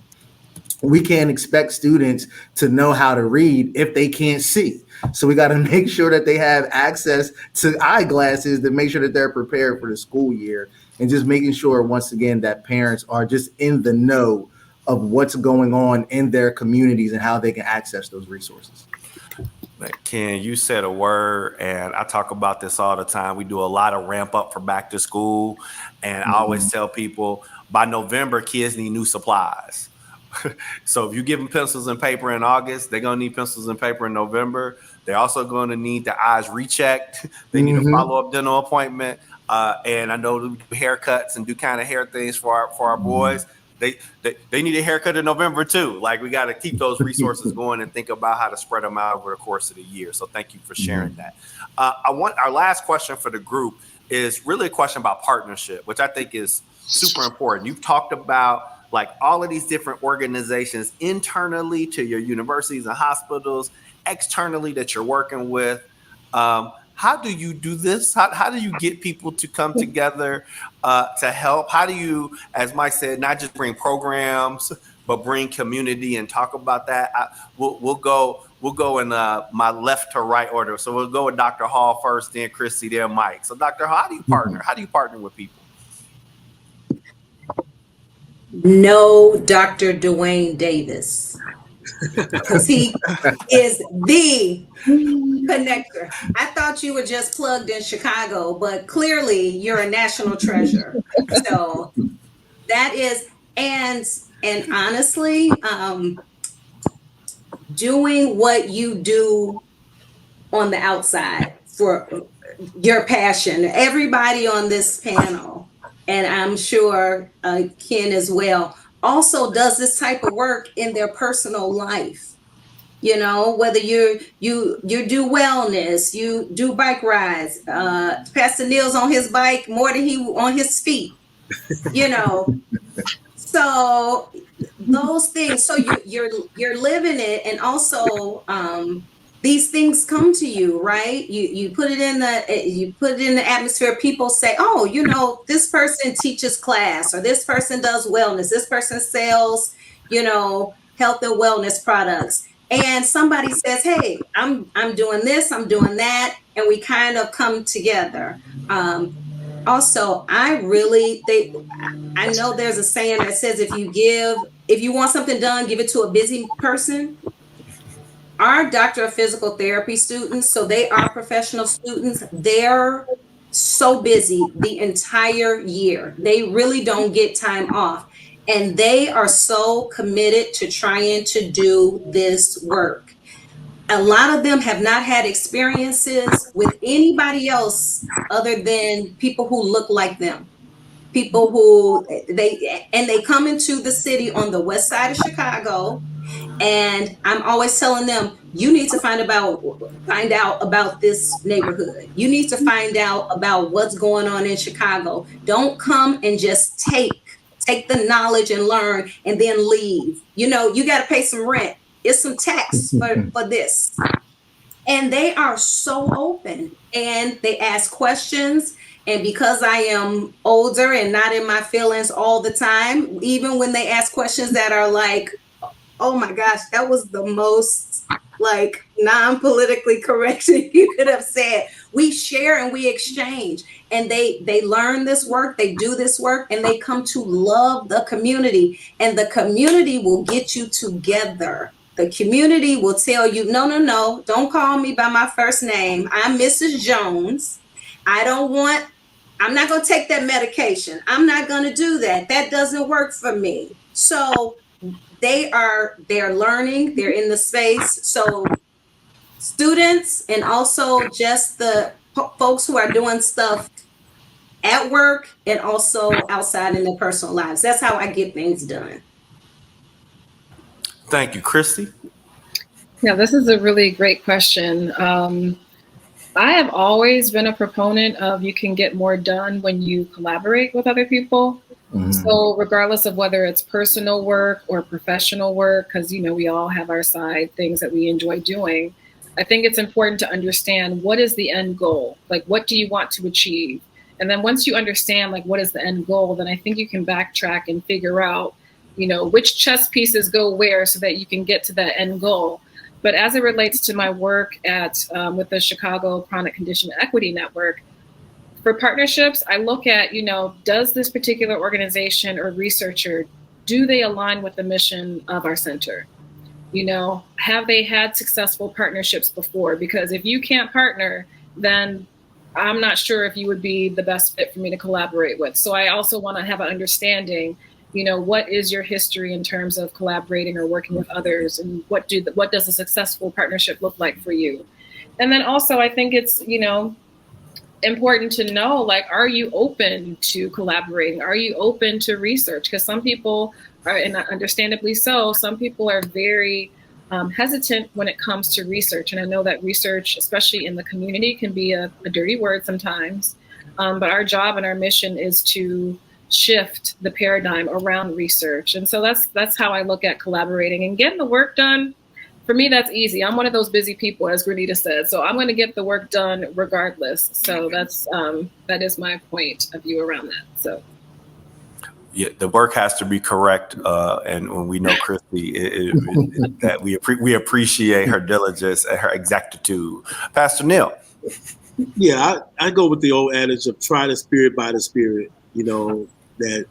We can't expect students to know how to read if they can't see. So we got to make sure that they have access to eyeglasses to make sure that they're prepared for the school year, and just making sure, once again, that parents are just in the know of what's going on in their communities and how they can access those resources. Ken, you said a word, and I talk about this all the time. We do a lot of ramp up for back to school, and I always tell people by November, kids need new supplies. So if you give them pencils and paper in August, they're going to need pencils and paper in November. They're also going to need their eyes rechecked. They need a follow-up dental appointment. And I know we do haircuts and do kind of hair things for our boys. They need a haircut in November too. Like, we got to keep those resources going and think about how to spread them out over the course of the year. So thank you for sharing that. Our last question for the group is really a question about partnership, which I think is super important. You've talked about like all of these different organizations internally to your universities and hospitals, externally that you're working with. How do you do this? How do you get people to come together to help? How do you, as Mike said, not just bring programs, but bring community and talk about that? We'll go in my left to right order. So we'll go with Dr. Hall first, then Christie, then Mike. So Dr. Hall, how do you partner? How do you partner with people? No, Dr. Duane Davis, because he is the connector. I thought you were just plugged in Chicago, but clearly you're a national treasure. So that is, and honestly, doing what you do on the outside for your passion. Everybody on this panel, and I'm sure Ken as well, also does this type of work in their personal life. You know, whether you do wellness, you do bike rides. Pastor Neal's on his bike more than he on his feet. You know, so those things. So you're living it, and also these things come to you, right? You put it in the atmosphere. People say, oh, you know, this person teaches class, or this person does wellness, this person sells, you know, health and wellness products. And somebody says, hey, I'm doing this, I'm doing that, and we kind of come together. Also, I know there's a saying that says if you want something done, give it to a busy person. Our Doctor of Physical Therapy students, so they are professional students, they're so busy the entire year. They really don't get time off. And they are so committed to trying to do this work. A lot of them have not had experiences with anybody else other than people who look like them. People who they come into the city on the west side of Chicago. And I'm always telling them, you need to find out about this neighborhood. You need to find out about what's going on in Chicago. Don't come and just take the knowledge and learn and then leave. You know, you got to pay some rent. It's some tax for this. And they are so open, and they ask questions. And because I am older and not in my feelings all the time, even when they ask questions that are like, oh my gosh, that was the most like non-politically correct thing you could have said. We share and we exchange, and they learn this work, they do this work, and they come to love the community, and the community will get you together. The community will tell you, no, don't call me by my first name. I'm Mrs. Jones. I'm not going to take that medication. I'm not going to do that. That doesn't work for me. So they're learning, they're in the space. So students, and also just the folks who are doing stuff at work and also outside in their personal lives. That's how I get things done. Thank you, Christie. Yeah, this is a really great question. I have always been a proponent of you can get more done when you collaborate with other people. So regardless of whether it's personal work or professional work, because, you know, we all have our side things that we enjoy doing, I think it's important to understand what is the end goal? Like, what do you want to achieve? And then once you understand, like, what is the end goal, then I think you can backtrack and figure out, you know, which chess pieces go where so that you can get to that end goal. But as it relates to my work at with the Chicago Chronic Condition Equity Network, for partnerships, I look at, you know, does this particular organization or researcher, do they align with the mission of our center? You know, have they had successful partnerships before? Because if you can't partner, then I'm not sure if you would be the best fit for me to collaborate with. So I also want to have an understanding, you know, what is your history in terms of collaborating or working with others, and what does a successful partnership look like for you? And then also I think it's, you know, important to know, like, are you open to collaborating? Are you open to research? Because some people are, and understandably so, some people are very hesitant when it comes to research. And I know that research, especially in the community, can be a dirty word sometimes. But our job and our mission is to shift the paradigm around research. And so that's how I look at collaborating and getting the work done. For me, that's easy. I'm one of those busy people, as Grenita said. So I'm going to get the work done regardless. So that is my point of view around that. So. Yeah, the work has to be correct, and when we know Christie, that we appreciate her diligence and her exactitude. Pastor Neal. Yeah, I go with the old adage of try the spirit by the spirit. You know, that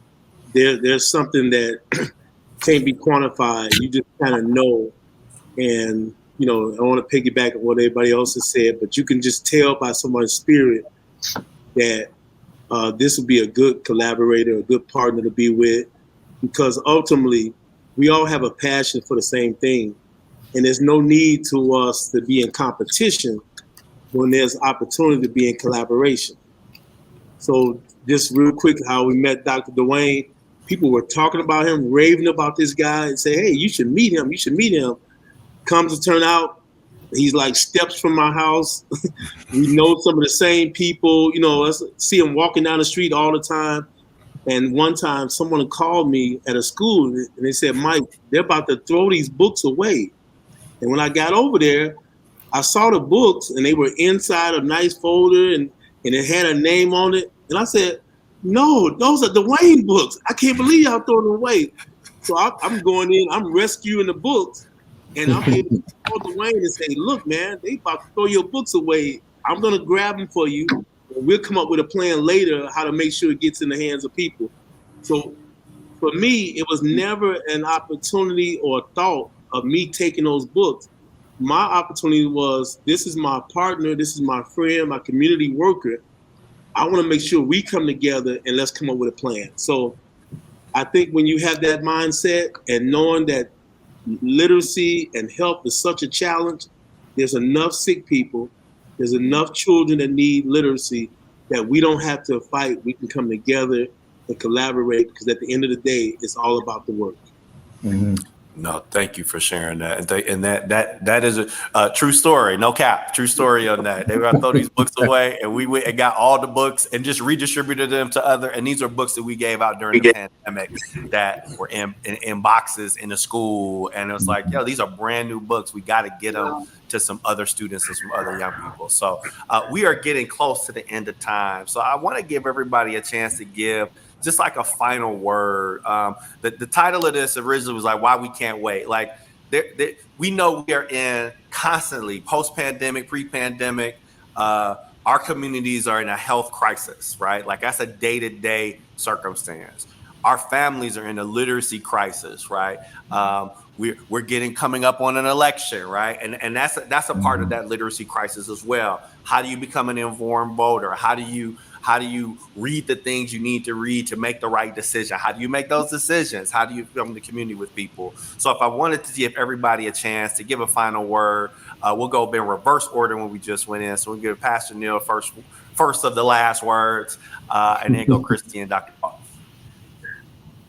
there's something that can't be quantified. You just kind of know. And, you know, I don't want to piggyback on what everybody else has said, but you can just tell by someone's spirit that this will be a good collaborator, a good partner to be with, because ultimately we all have a passion for the same thing. And there's no need to us to be in competition when there's opportunity to be in collaboration. So just real quick, how we met Dr. Duane, people were talking about him, raving about this guy, and say, hey, you should meet him. You should meet him. Comes to turn out, he's like steps from my house. We know some of the same people, you know, I see him walking down the street all the time. And one time someone called me at a school and they said, Mike, they're about to throw these books away. And when I got over there, I saw the books and they were inside a nice folder and it had a name on it. And I said, no, those are Duane books. I can't believe y'all throwing them away. So I'm going in, I'm rescuing the books. And I'm able to call Duane and say, look, man, they about to throw your books away. I'm going to grab them for you. And we'll come up with a plan later how to make sure it gets in the hands of people. So for me, it was never an opportunity or a thought of me taking those books. My opportunity was, this is my partner, this is my friend, my community worker. I want to make sure we come together and let's come up with a plan. So I think when you have that mindset and knowing that literacy and health is such a challenge, there's enough sick people, there's enough children that need literacy that we don't have to fight. We can come together and collaborate, because at the end of the day, it's all about the work. Mm-hmm. No, thank you for sharing that. And that is a true story. No cap, true story on that. They were going to throw these books away, and we went and got all the books and just redistributed them to other. And these are books that we gave out during the pandemic that were in boxes in the school. And it was like, yo, these are brand new books. We got to get them to some other students and some other young people. So we are getting close to the end of time. So I want to give everybody a chance to give just like a final word. The title of this originally was like, Why We Can't Wait. Like, we know we are in constantly post-pandemic, pre-pandemic. Our communities are in a health crisis, right? Like, that's a day-to-day circumstance. Our families are in a literacy crisis, right? We're coming up on an election, right? And that's a part of that literacy crisis as well. How do you become an informed voter? How do you read the things you need to read to make the right decision? How do you make those decisions? How do you come to community with people? So if I wanted to give everybody a chance to give a final word, we'll go in reverse order when we just went in. So we'll give Pastor Neal first of the last words, and then go Christie and Dr. Paul.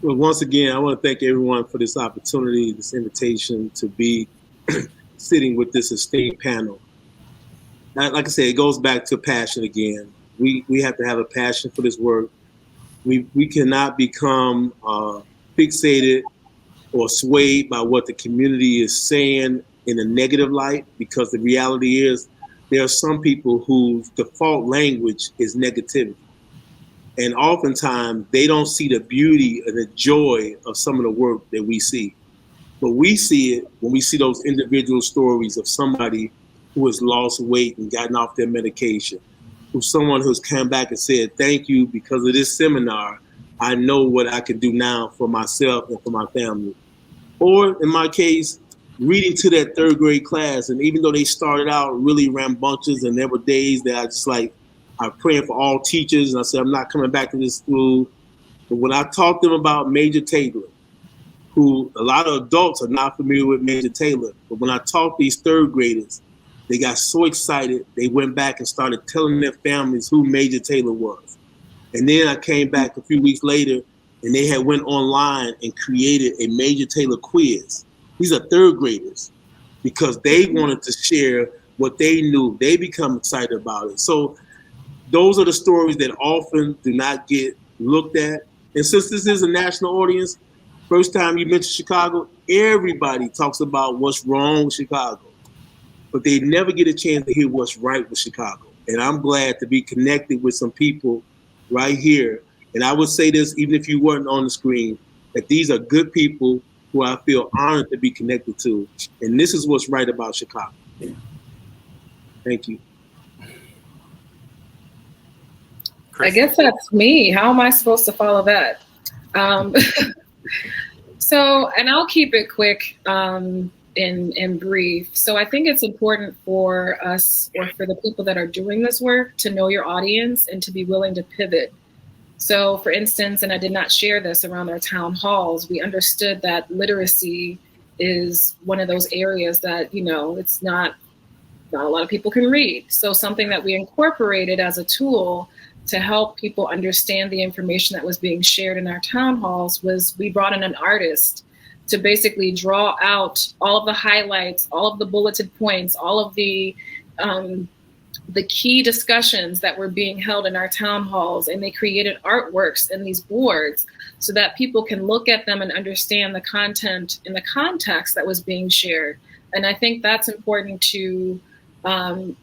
Well, once again, I want to thank everyone for this opportunity, this invitation to be sitting with this esteemed panel. Like I said, it goes back to passion again. We have to have a passion for this work. We cannot become fixated or swayed by what the community is saying in a negative light, because the reality is there are some people whose default language is negativity. And oftentimes they don't see the beauty and the joy of some of the work that we see. But we see it when we see those individual stories of somebody who has lost weight and gotten off their medication, who's someone who's come back and said, thank you, because of this seminar, I know what I can do now for myself and for my family. Or in my case, reading to that third grade class, and even though they started out really rambunctious and there were days that I just like, I'm praying for all teachers, and I said, I'm not coming back to this school. But when I taught them about Major Taylor, who a lot of adults are not familiar with Major Taylor, but when I taught these third graders, they got so excited, they went back and started telling their families who Major Taylor was. And then I came back a few weeks later, and they had went online and created a Major Taylor quiz. These are third graders, because they wanted to share what they knew. They become excited about it. So those are the stories that often do not get looked at. And since this is a national audience, first time you mention Chicago, everybody talks about what's wrong with Chicago, but they never get a chance to hear what's right with Chicago. And I'm glad to be connected with some people right here. And I would say this, even if you weren't on the screen, that these are good people who I feel honored to be connected to. And this is what's right about Chicago. Thank you. Christie. I guess that's me. How am I supposed to follow that? So, and I'll keep it quick and brief. So I think it's important for us, or for the people that are doing this work, to know your audience and to be willing to pivot. So for instance, and I did not share this around our town halls, we understood that literacy is one of those areas that, you know, it's not a lot of people can read. So something that we incorporated as a tool to help people understand the information that was being shared in our town halls was we brought in an artist to basically draw out all of the highlights, all of the bulleted points, all of the key discussions that were being held in our town halls. And they created artworks in these boards so that people can look at them and understand the content and the context that was being shared. And I think that's important to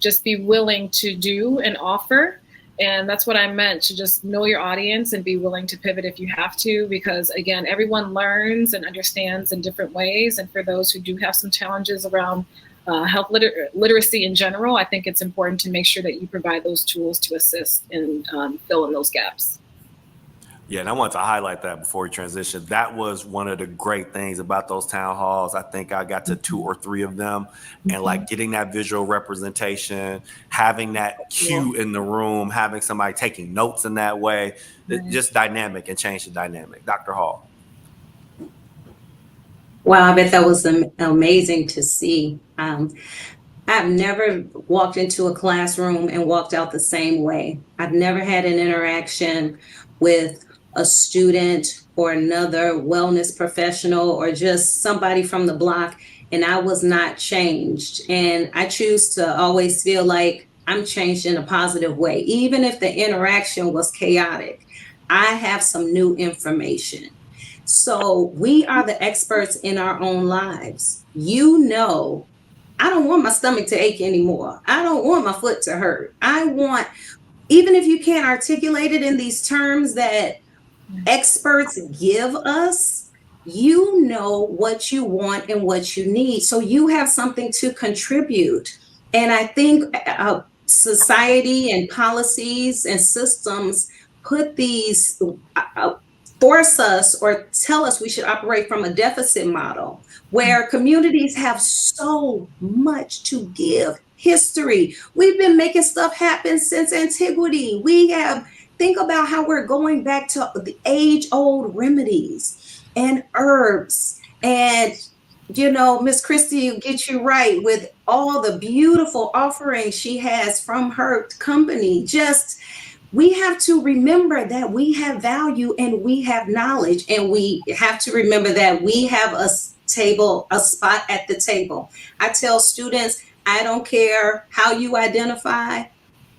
just be willing to do and offer. And that's what I meant, to just know your audience and be willing to pivot if you have to, because again, everyone learns and understands in different ways. And for those who do have some challenges around health literacy in general, I think it's important to make sure that you provide those tools to assist in fill in those gaps. Yeah, and I want to highlight that before we transition. That was one of the great things about those town halls. I think I got to 2 or 3 of them, and like getting that visual representation, having that cue in the room, having somebody taking notes in that way, just dynamic and change the dynamic. Dr. Hall. Wow, I bet that was amazing to see. I've never walked into a classroom and walked out the same way. I've never had an interaction with a student or another wellness professional or just somebody from the block, and I was not changed. And I choose to always feel like I'm changed in a positive way. Even if the interaction was chaotic, I have some new information. So we are the experts in our own lives. You know, I don't want my stomach to ache anymore. I don't want my foot to hurt. I want, even if you can't articulate it in these terms that experts give us, you know what you want and what you need. So you have something to contribute. And I think society and policies and systems put these, force us or tell us we should operate from a deficit model where communities have so much to give. History. We've been making stuff happen since antiquity. We have, think about how we're going back to the age-old remedies and herbs. And, you know, Miss Christie will get you right with all the beautiful offerings she has from her company. Just, we have to remember that we have value and we have knowledge, and we have to remember that we have a spot at the table. I tell students, I don't care how you identify,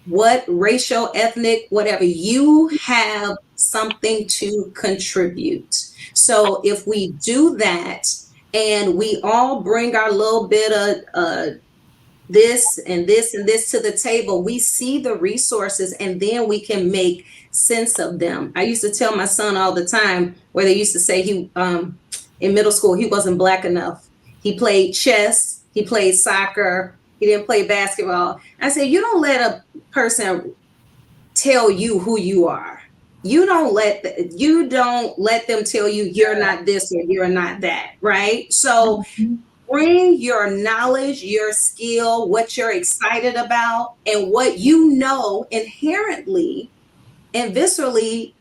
what racial, ethnic, whatever, you have something to contribute. So if we do that and we all bring our little bit of this and this and this to the table, we see the resources and then we can make sense of them. I used to tell my son all the time, where they used to say he in middle school he wasn't black enough. He played chess, he played soccer, he didn't play basketball. I said, you don't let a person tell you who you are. You don't let them tell you you're not this or you're not that, right? So bring your knowledge, your skill, what you're excited about, and what you know inherently and viscerally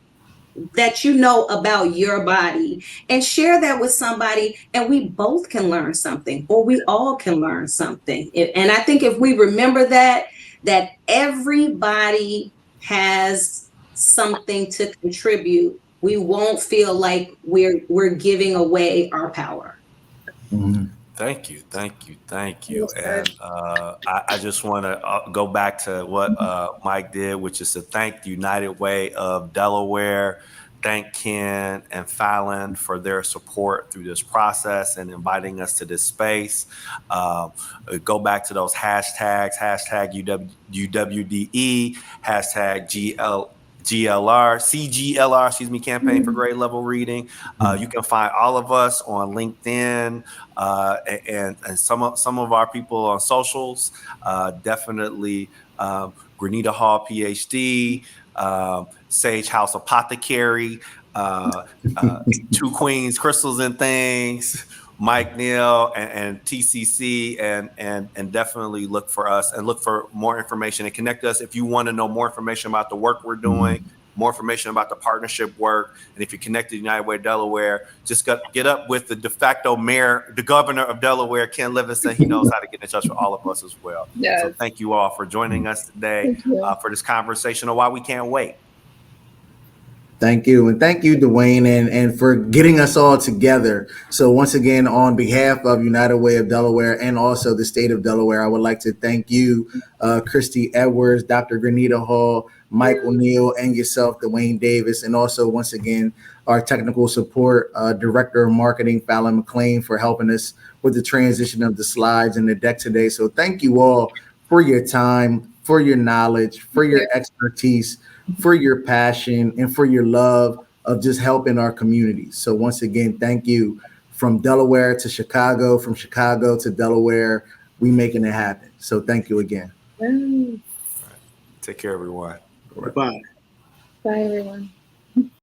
that you know about your body, and share that with somebody, and we both can learn something, or we all can learn something. And I think if we remember that everybody has something to contribute, we won't feel like we're giving away our power. Mm-hmm. Thank you. And I just want to go back to what Mike did, which is to thank the United Way of Delaware, thank Ken and Fallon for their support through this process and inviting us to this space. Go back to those hashtags, hashtag UWDE, hashtag CGLR, Campaign for Grade Level Reading. You can find all of us on LinkedIn and some of our people on socials. Definitely Grenita Hall, PhD, Sage House Apothecary, Two Queens, Crystals and Things, Mike, Neal, and TCC, and definitely look for us and look for more information and connect us if you want to know more information about the work we're doing, more information about the partnership work. And if you're connected to United Way of Delaware, just get up with the de facto mayor, the governor of Delaware, Ken Livingston. He knows how to get in touch with all of us as well. Yes. So thank you all for joining us today for this conversation on why we can't wait. Thank you. And thank you, Duane, and for getting us all together. So once again, on behalf of United Way of Delaware and also the state of Delaware, I would like to thank you, Christie Edwards, Dr. Grenita Hall, Michael Neal, and yourself, Duane Davis, and also once again, our technical support, Director of Marketing, Fallon McLean, for helping us with the transition of the slides and the deck today. So thank you all for your time, for your knowledge, for your expertise, for your passion, and for your love of just helping our communities. So once again, thank you. From Delaware to Chicago, from Chicago to Delaware, we making it happen. So thank you again. Take care, everyone. Bye. Bye, everyone.